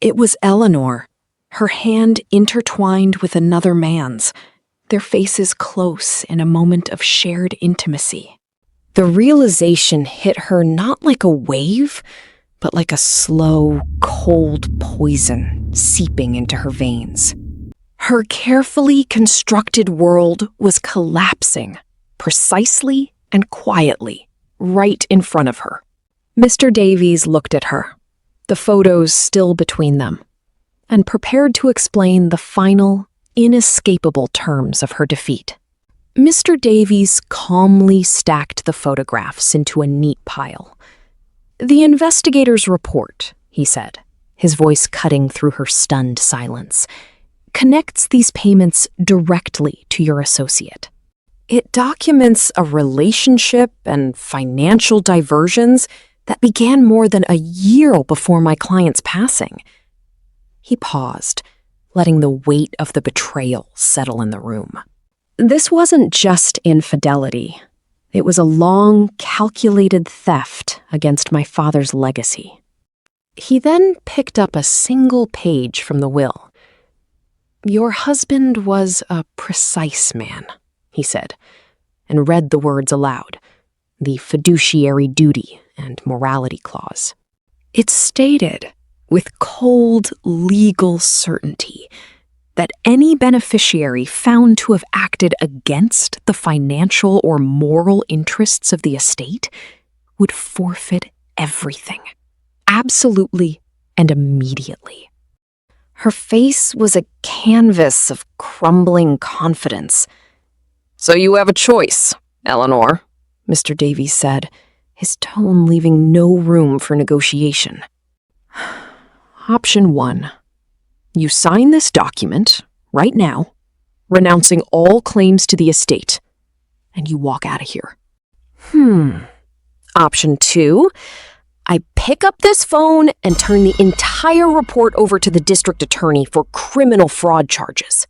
S1: It was Eleanor, her hand intertwined with another man's, their faces close in a moment of shared intimacy. The realization hit her not like a wave, but like a slow, cold poison seeping into her veins. Her carefully constructed world was collapsing, precisely and quietly, right in front of her. Mr. Davies looked at her, the photos still between them. and prepared to explain the final, inescapable terms of her defeat. Mr. Davies calmly stacked the photographs into a neat pile. "The investigator's report," he said, his voice cutting through her stunned silence, "connects these payments directly to your associate. It documents a relationship and financial diversions that began more than a year before my client's passing." He paused, letting the weight of the betrayal settle in the room. This wasn't just infidelity. It was a long, calculated theft against my father's legacy. He then picked up a single page from the will. "Your husband was a precise man," he said, and read the words aloud, the fiduciary duty and morality clause. It stated, with cold legal certainty, that any beneficiary found to have acted against the financial or moral interests of the estate would forfeit everything, absolutely and immediately. Her face was a canvas of crumbling confidence. "So you have a choice, Eleanor," Mr. Davies said, his tone leaving no room for negotiation. "Option 1. You sign this document, right now, renouncing all claims to the estate, and you walk out of here. Option 2. I pick up this phone and turn the entire report over to the district attorney for criminal fraud charges."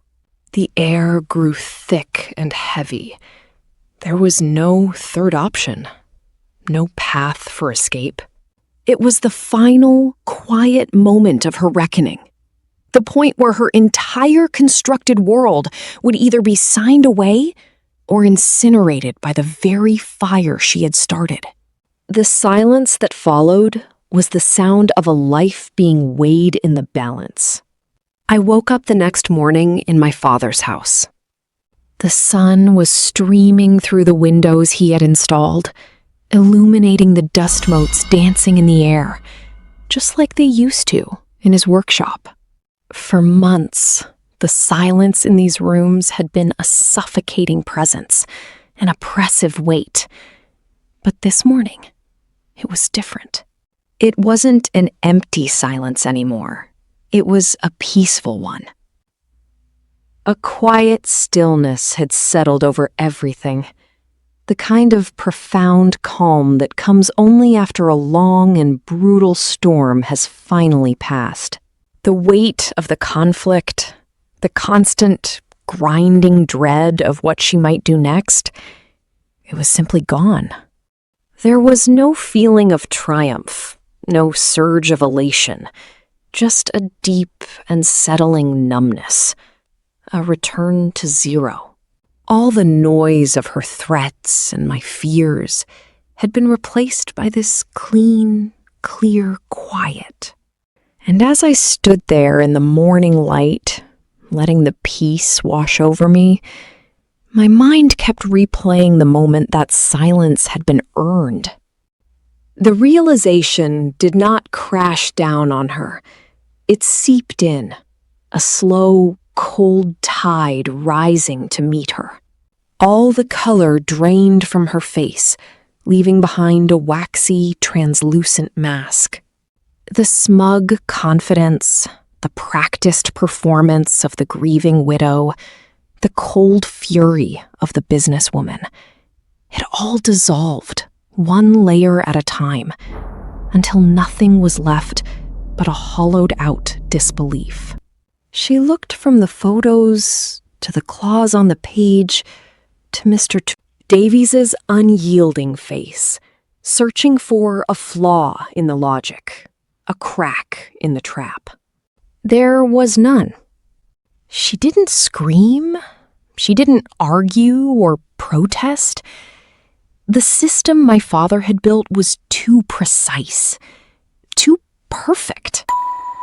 S1: The air grew thick and heavy. There was no third option, no path for escape. It was the final, quiet moment of her reckoning. The point where her entire constructed world would either be signed away or incinerated by the very fire she had started. The silence that followed was the sound of a life being weighed in the balance. I woke up the next morning in my father's house. The sun was streaming through the windows he had installed, illuminating the dust motes dancing in the air, just like they used to in his workshop. For months, the silence in these rooms had been a suffocating presence, an oppressive weight. But this morning, it was different. It wasn't an empty silence anymore. It was a peaceful one. A quiet stillness had settled over everything, the kind of profound calm that comes only after a long and brutal storm has finally passed. The weight of the conflict, the constant, grinding dread of what she might do next, it was simply gone. There was no feeling of triumph, no surge of elation, just a deep and settling numbness, a return to zero. All the noise of her threats and my fears had been replaced by this clean, clear quiet. And as I stood there in the morning light, letting the peace wash over me, my mind kept replaying the moment that silence had been earned. The realization did not crash down on her. It seeped in, a slow, cold tide rising to meet her. All the color drained from her face, leaving behind a waxy, translucent mask. The smug confidence, the practiced performance of the grieving widow, the cold fury of the businesswoman. It all dissolved, one layer at a time, until nothing was left but a hollowed-out disbelief. She looked from the photos to the claws on the page to Mr. Davies's unyielding face, searching for a flaw in the logic, a crack in the trap. There was none. She didn't scream. She didn't argue or protest. The system my father had built was too precise, too perfect.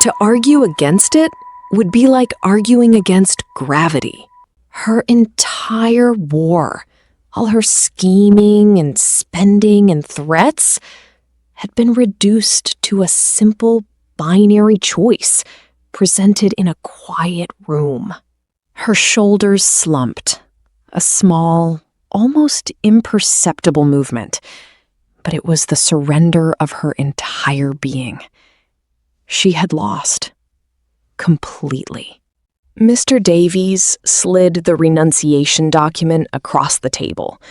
S1: To argue against it would be like arguing against gravity. Her entire war, all her scheming and spending and threats, had been reduced to a simple binary choice: presented in a quiet room. Her shoulders slumped, a small, almost imperceptible movement, but it was the surrender of her entire being. She had lost. Completely. Mr. Davies slid the renunciation document across the table.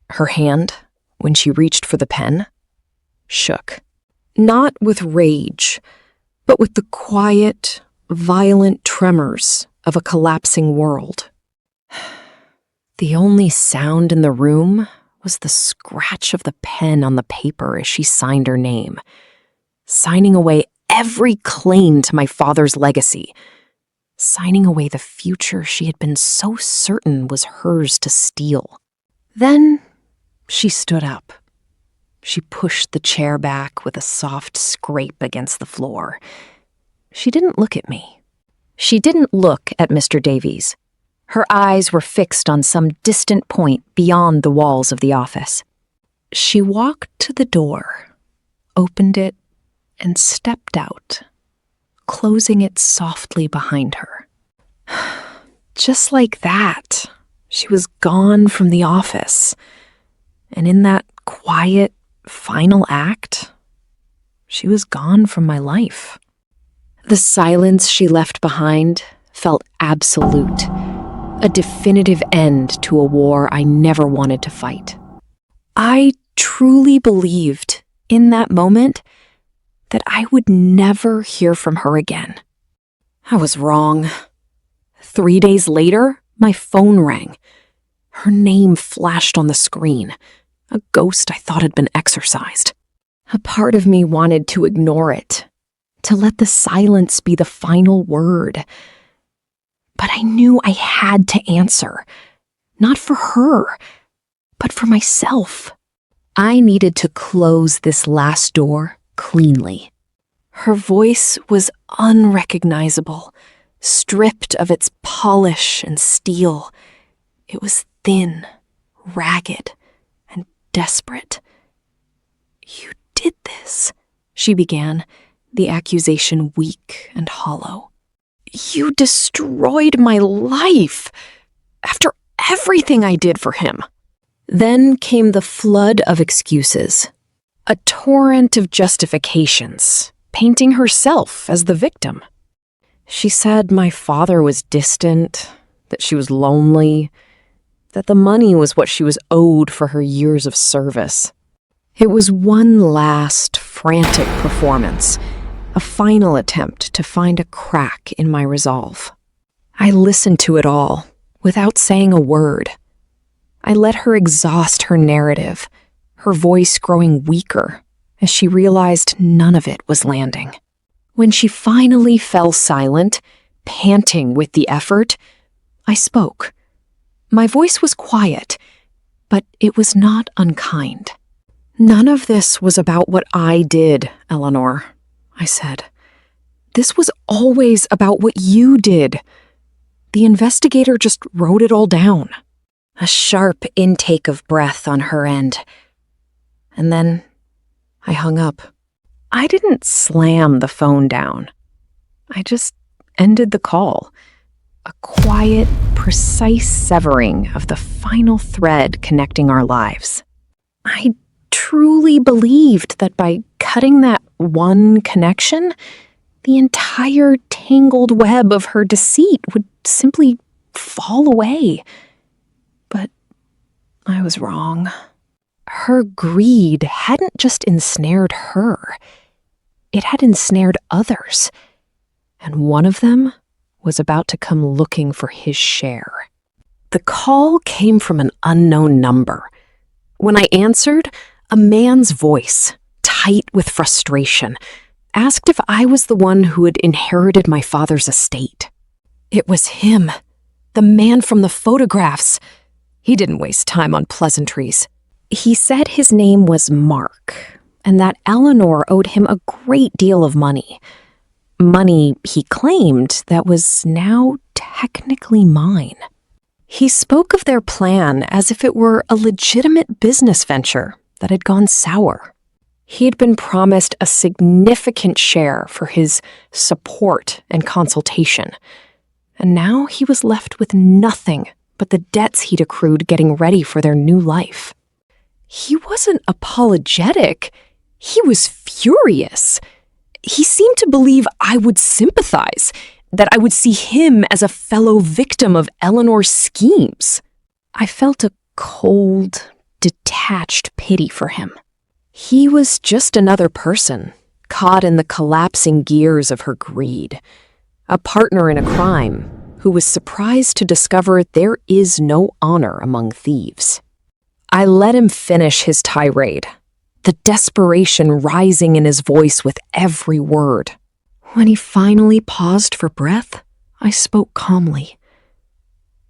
S1: Her hand, when she reached for the pen, shook. Not with rage, but with the quiet, violent tremors of a collapsing world. The only sound in the room was the scratch of the pen on the paper as she signed her name, signing away every claim to my father's legacy, signing away the future she had been so certain was hers to steal. Then she stood up. She pushed the chair back with a soft scrape against the floor. She didn't look at me. She didn't look at Mr. Davies. Her eyes were fixed on some distant point beyond the walls of the office. She walked to the door, opened it, and stepped out, closing it softly behind her. Just like that, she was gone from the office. And in that quiet, final act, she was gone from my life. The silence she left behind felt absolute, a definitive end to a war I never wanted to fight. I truly believed, in that moment, that I would never hear from her again. I was wrong. 3 days later, my phone rang. Her name flashed on the screen, a ghost I thought had been exorcised. A part of me wanted to ignore it, to let the silence be the final word. But I knew I had to answer, not for her, but for myself. I needed to close this last door cleanly. Her voice was unrecognizable, stripped of its polish and steel. It was thin, ragged, and desperate. "You did this," she began, the accusation weak and hollow. "You destroyed my life, after everything I did for him." Then came the flood of excuses, a torrent of justifications, painting herself as the victim. She said my father was distant, that she was lonely, that the money was what she was owed for her years of service. It was one last frantic performance, a final attempt to find a crack in my resolve. I listened to it all, without saying a word. I let her exhaust her narrative, her voice growing weaker as she realized none of it was landing. When she finally fell silent, panting with the effort, I spoke. My voice was quiet, but it was not unkind. "None of this was about what I did, Eleanor," I said. "This was always about what you did. The investigator just wrote it all down." A sharp intake of breath on her end. And then I hung up. I didn't slam the phone down. I just ended the call. A quiet, precise severing of the final thread connecting our lives. I truly believed that by cutting that one connection, the entire tangled web of her deceit would simply fall away. But I was wrong. Her greed hadn't just ensnared her. It had ensnared others. And one of them was about to come looking for his share. The call came from an unknown number. When I answered, a man's voice, tight with frustration, asked if I was the one who had inherited my father's estate. It was him, the man from the photographs. He didn't waste time on pleasantries. He said his name was Mark, and that Eleanor owed him a great deal of money. Money, he claimed, that was now technically mine. He spoke of their plan as if it were a legitimate business venture that had gone sour. He'd been promised a significant share for his support and consultation, and now he was left with nothing but the debts he'd accrued getting ready for their new life. He wasn't apologetic. He was furious. He seemed to believe I would sympathize, that I would see him as a fellow victim of Eleanor's schemes. I felt a cold, detached pity for him. He was just another person, caught in the collapsing gears of her greed, a partner in a crime who was surprised to discover there is no honor among thieves. I let him finish his tirade, the desperation rising in his voice with every word. When he finally paused for breath, I spoke calmly.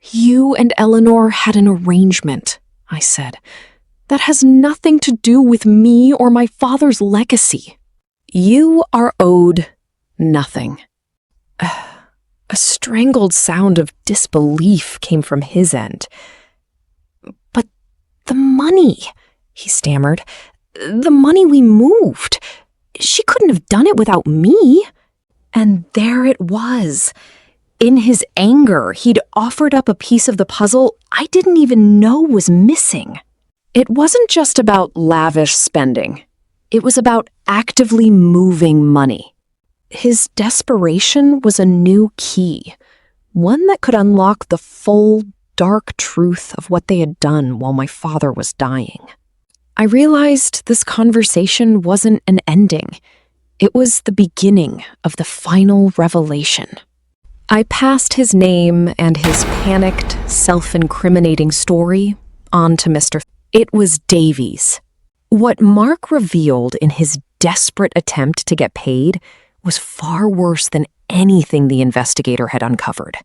S1: "You and Eleanor had an arrangement," I said, "that has nothing to do with me or my father's legacy. You are owed nothing." A strangled sound of disbelief came from his end. "But the money," he stammered, "the money we moved. She couldn't have done it without me." And there it was. In his anger, he'd offered up a piece of the puzzle I didn't even know was missing. It wasn't just about lavish spending. It was about actively moving money. His desperation was a new key, one that could unlock the full, dark truth of what they had done while my father was dying. I realized this conversation wasn't an ending. It was the beginning of the final revelation. I passed his name and his panicked, self-incriminating story on to Mr. It was Davies. What Mark revealed in his desperate attempt to get paid was far worse than anything the investigator had uncovered.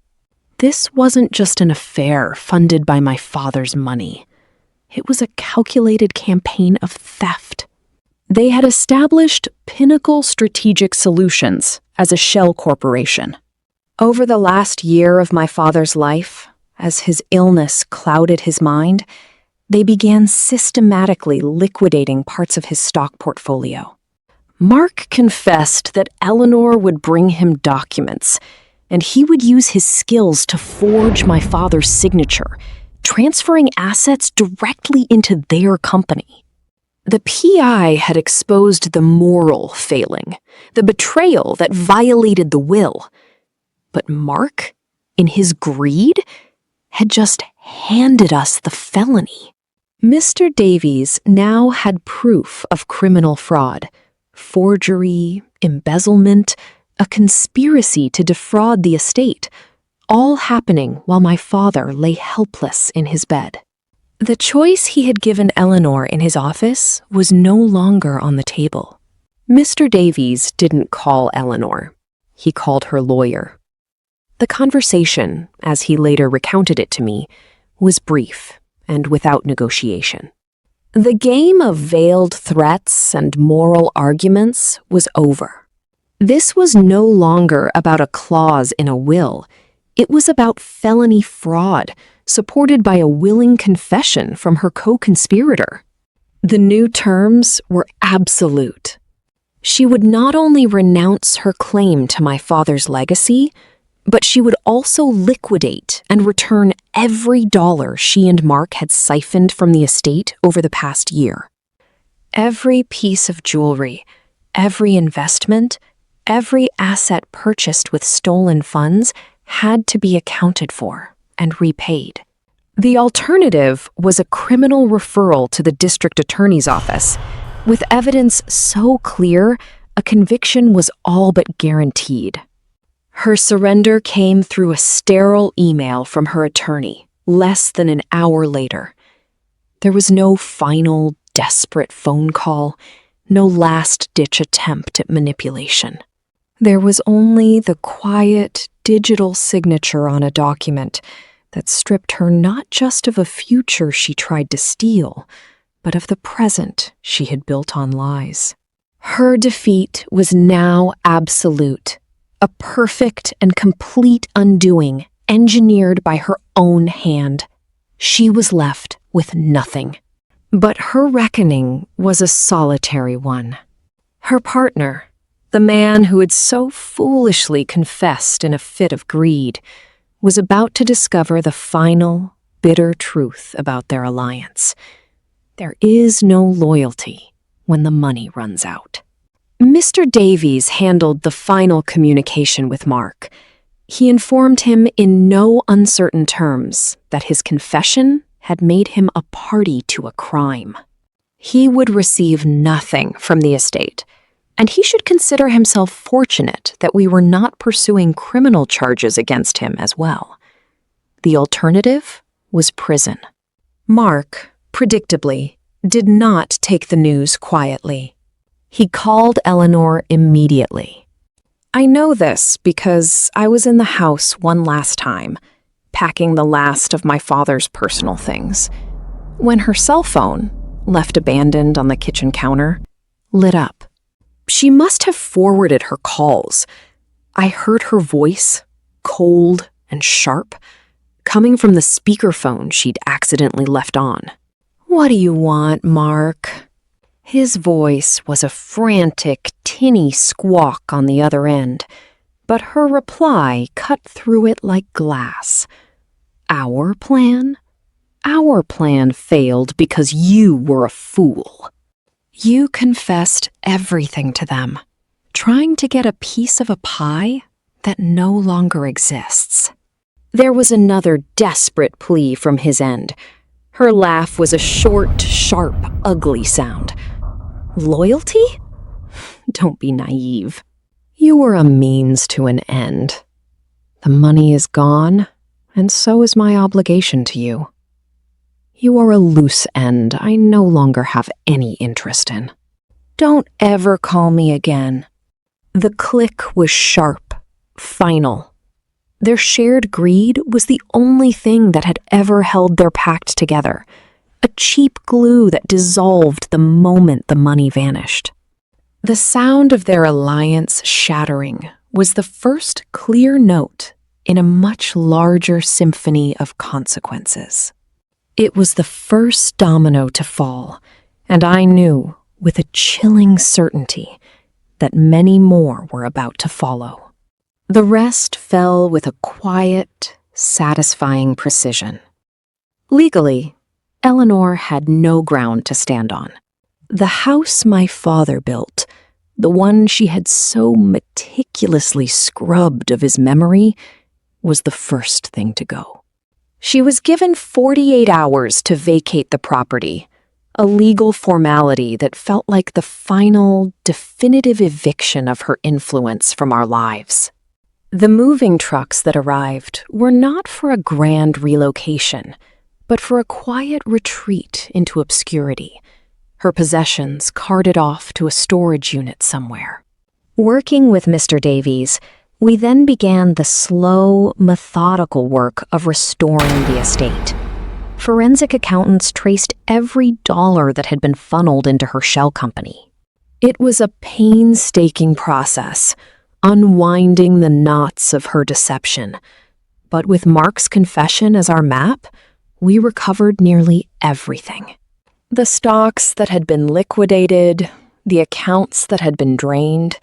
S1: This wasn't just an affair funded by my father's money. It was a calculated campaign of theft. They had established Pinnacle Strategic Solutions as a shell corporation. Over the last year of my father's life, as his illness clouded his mind, they began systematically liquidating parts of his stock portfolio. Mark confessed that Eleanor would bring him documents, and he would use his skills to forge my father's signature, transferring assets directly into their company. The PI had exposed the moral failing, the betrayal that violated the will. But Mark, in his greed, had just handed us the felony. Mr. Davies now had proof of criminal fraud, forgery, embezzlement, a conspiracy to defraud the estate, all happening while my father lay helpless in his bed. The choice he had given Eleanor in his office was no longer on the table. Mr. Davies didn't call Eleanor. He called her lawyer. The conversation, as he later recounted it to me, was brief and without negotiation. The game of veiled threats and moral arguments was over. This was no longer about a clause in a will. It was about felony fraud, supported by a willing confession from her co-conspirator. The new terms were absolute. She would not only renounce her claim to my father's legacy, but she would also liquidate and return every dollar she and Mark had siphoned from the estate over the past year. Every piece of jewelry, every investment, every asset purchased with stolen funds had to be accounted for and repaid. The alternative was a criminal referral to the district attorney's office. With evidence so clear, a conviction was all but guaranteed. Her surrender came through a sterile email from her attorney, less than an hour later. There was no final, desperate phone call, no last-ditch attempt at manipulation. There was only the quiet, digital signature on a document that stripped her not just of a future she tried to steal, but of the present she had built on lies. Her defeat was now absolute, a perfect and complete undoing engineered by her own hand. She was left with nothing. But her reckoning was a solitary one. Her partner, the man who had so foolishly confessed in a fit of greed, was about to discover the final, bitter truth about their alliance. There is no loyalty when the money runs out. Mr. Davies handled the final communication with Mark. He informed him in no uncertain terms that his confession had made him a party to a crime. He would receive nothing from the estate, and he should consider himself fortunate that we were not pursuing criminal charges against him as well. The alternative was prison. Mark, predictably, did not take the news quietly. He called Eleanor immediately. I know this because I was in the house one last time, packing the last of my father's personal things, when her cell phone, left abandoned on the kitchen counter, lit up. She must have forwarded her calls. I heard her voice, cold and sharp, coming from the speakerphone she'd accidentally left on. "What do you want, Mark?" His voice was a frantic, tinny squawk on the other end, but her reply cut through it like glass. Our plan? Our plan failed because you were a fool. You confessed everything to them, trying to get a piece of a pie that no longer exists. There was another desperate plea from his end. Her laugh was a short, sharp, ugly sound. Loyalty? Don't be naive. You were a means to an end. The money is gone, and so is my obligation to you. You are a loose end I no longer have any interest in. Don't ever call me again. The click was sharp, final. Their shared greed was the only thing that had ever held their pact together, a cheap glue that dissolved the moment the money vanished. The sound of their alliance shattering was the first clear note in a much larger symphony of consequences. It was the first domino to fall, and I knew, with a chilling certainty, that many more were about to follow. The rest fell with a quiet, satisfying precision. Legally, Eleanor had no ground to stand on. The house my father built, the one she had so meticulously scrubbed of his memory, was the first thing to go. She was given 48 hours to vacate the property, a legal formality that felt like the final, definitive eviction of her influence from our lives. The moving trucks that arrived were not for a grand relocation, but for a quiet retreat into obscurity, her possessions carted off to a storage unit somewhere. Working with Mr. Davies, we then began the slow, methodical work of restoring the estate. Forensic accountants traced every dollar that had been funneled into her shell company. It was a painstaking process, unwinding the knots of her deception. But with Mark's confession as our map, we recovered nearly everything. The stocks that had been liquidated, the accounts that had been drained,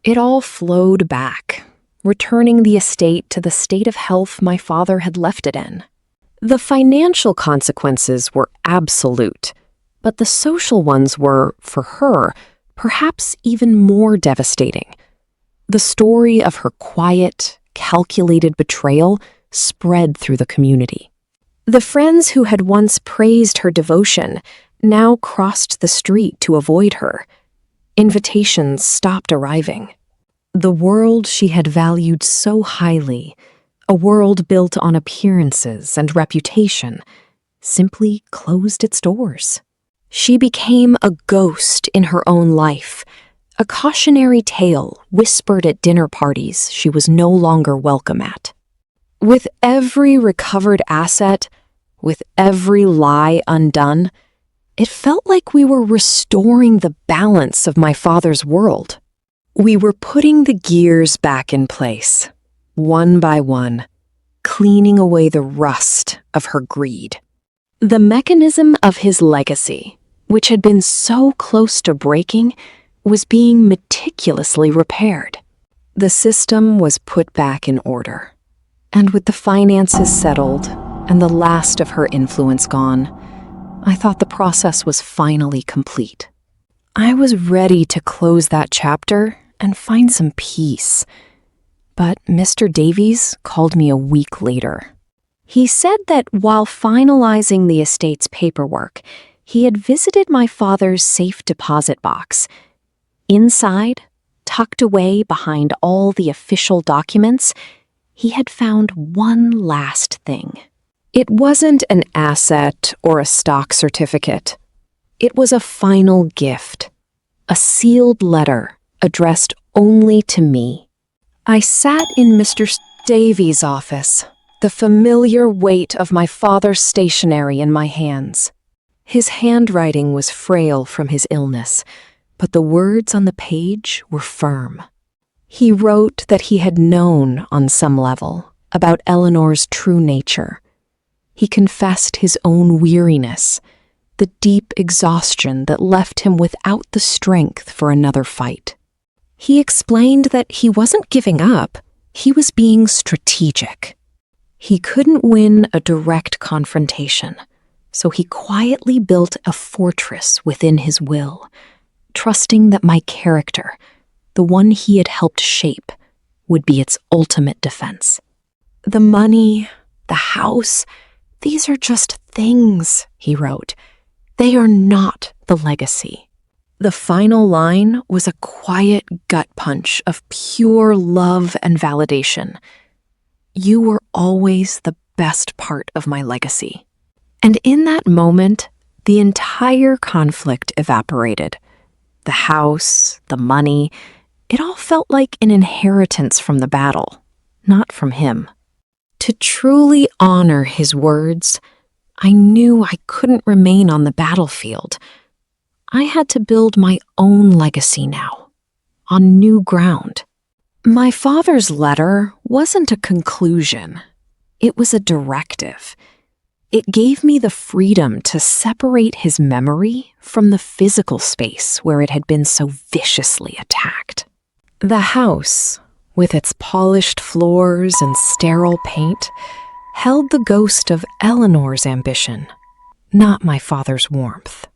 S1: it all flowed back, returning the estate to the state of health my father had left it in. The financial consequences were absolute, but the social ones were, for her, perhaps even more devastating. The story of her quiet, calculated betrayal spread through the community. The friends who had once praised her devotion now crossed the street to avoid her. Invitations stopped arriving. The world she had valued so highly, a world built on appearances and reputation, simply closed its doors. She became a ghost in her own life, a cautionary tale whispered at dinner parties she was no longer welcome at. With every recovered asset, with every lie undone, it felt like we were restoring the balance of my father's world. We were putting the gears back in place, one by one, cleaning away the rust of her greed. The mechanism of his legacy, which had been so close to breaking, was being meticulously repaired. The system was put back in order. And with the finances settled and the last of her influence gone, I thought the process was finally complete. I was ready to close that chapter and find some peace. But Mr. Davies called me a week later. He said that while finalizing the estate's paperwork, he had visited my father's safe deposit box. Inside, tucked away behind all the official documents, he had found one last thing. It wasn't an asset or a stock certificate. It was a final gift, a sealed letter addressed only to me. I sat in Mr. Davies' office, the familiar weight of my father's stationery in my hands. His handwriting was frail from his illness, but the words on the page were firm. He wrote that he had known on some level about Eleanor's true nature. He confessed his own weariness, the deep exhaustion that left him without the strength for another fight. He explained that he wasn't giving up, he was being strategic. He couldn't win a direct confrontation, so he quietly built a fortress within his will, trusting that my character, the one he had helped shape, would be its ultimate defense. The money, the house, these are just things, he wrote. They are not the legacy. The final line was a quiet gut punch of pure love and validation. You were always the best part of my legacy. And in that moment, the entire conflict evaporated. The house, the money, it all felt like an inheritance from the battle, not from him. To truly honor his words, I knew I couldn't remain on the battlefield. I had to build my own legacy now, on new ground. My father's letter wasn't a conclusion. It was a directive. It gave me the freedom to separate his memory from the physical space where it had been so viciously attacked. The house, with its polished floors and sterile paint, held the ghost of Eleanor's ambition, not my father's warmth.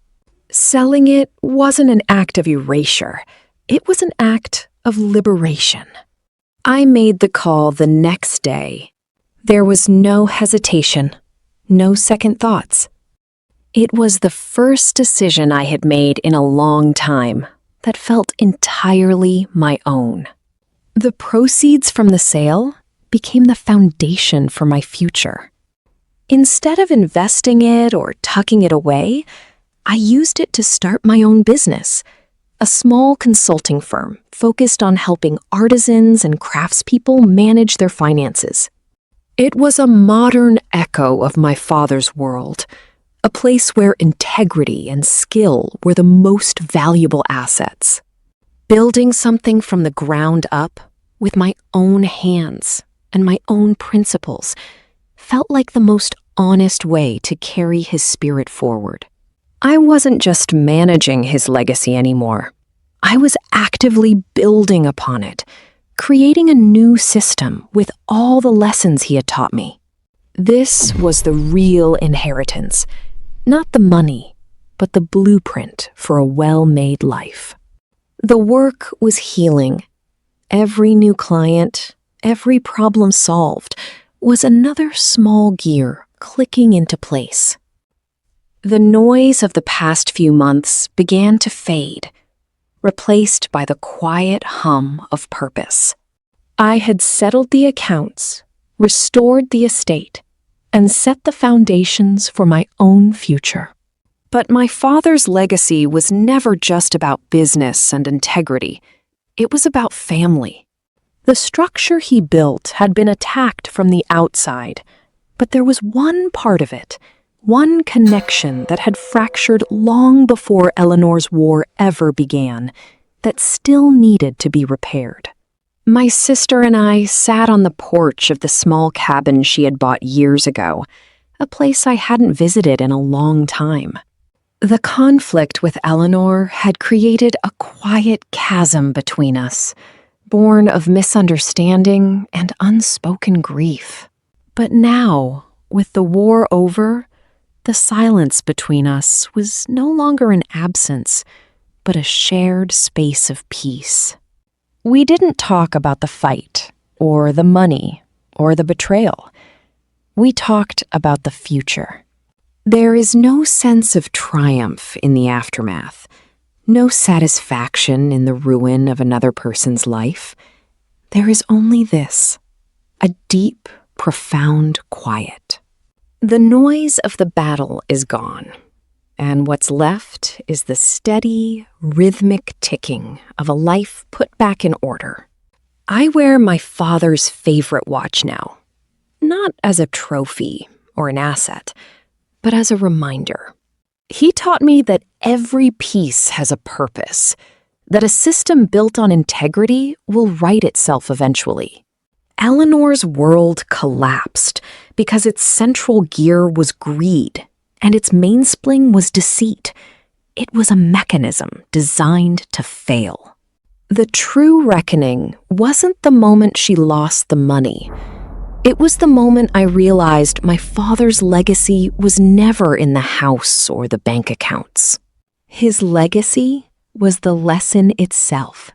S1: Selling it wasn't an act of erasure. It was an act of liberation. I made the call the next day. There was no hesitation, no second thoughts. It was the first decision I had made in a long time that felt entirely my own. The proceeds from the sale became the foundation for my future. Instead of investing it or tucking it away, I used it to start my own business, a small consulting firm focused on helping artisans and craftspeople manage their finances. It was a modern echo of my father's world, a place where integrity and skill were the most valuable assets. Building something from the ground up with my own hands and my own principles felt like the most honest way to carry his spirit forward. I wasn't just managing his legacy anymore. I was actively building upon it, creating a new system with all the lessons he had taught me. This was the real inheritance, not the money, but the blueprint for a well-made life. The work was healing. Every new client, every problem solved, was another small gear clicking into place. The noise of the past few months began to fade, replaced by the quiet hum of purpose. I had settled the accounts, restored the estate, and set the foundations for my own future. But my father's legacy was never just about business and integrity. It was about family. The structure he built had been attacked from the outside, but there was one part of it, one connection that had fractured long before Eleanor's war ever began, that still needed to be repaired. My sister and I sat on the porch of the small cabin she had bought years ago, a place I hadn't visited in a long time. The conflict with Eleanor had created a quiet chasm between us, born of misunderstanding and unspoken grief. But now, with the war over, the silence between us was no longer an absence, but a shared space of peace. We didn't talk about the fight, or the money, or the betrayal. We talked about the future. There is no sense of triumph in the aftermath, no satisfaction in the ruin of another person's life. There is only this, a deep, profound quiet. The noise of the battle is gone, and what's left is the steady, rhythmic ticking of a life put back in order. I wear my father's favorite watch now, not as a trophy or an asset, but as a reminder. He taught me that every piece has a purpose, that a system built on integrity will right itself eventually. Eleanor's world collapsed because its central gear was greed, and its mainspring was deceit. It was a mechanism designed to fail. The true reckoning wasn't the moment she lost the money. It was the moment I realized my father's legacy was never in the house or the bank accounts. His legacy was the lesson itself,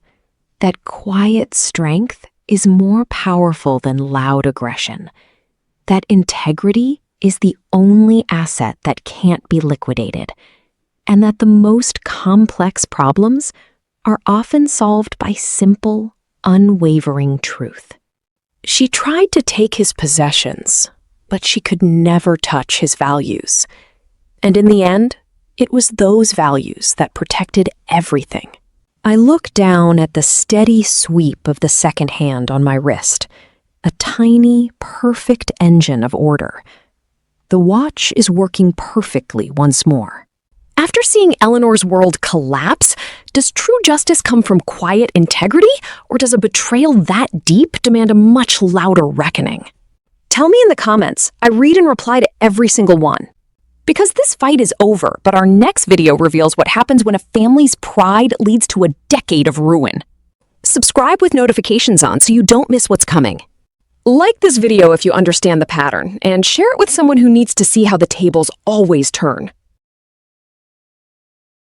S1: that quiet strength is more powerful than loud aggression, that integrity is the only asset that can't be liquidated, and that the most complex problems are often solved by simple, unwavering truth. She tried to take his possessions, but she could never touch his values. And in the end, it was those values that protected everything. I look down at the steady sweep of the second hand on my wrist, a tiny, perfect engine of order. The watch is working perfectly once more. After seeing Eleanor's world collapse, does true justice come from quiet integrity, or does a betrayal that deep demand a much louder reckoning? Tell me in the comments. I read and reply to every single one. Because this fight is over, but our next video reveals what happens when a family's pride leads to a decade of ruin. Subscribe with notifications on so you don't miss what's coming. Like this video if you understand the pattern, and share it with someone who needs to see how the tables always turn.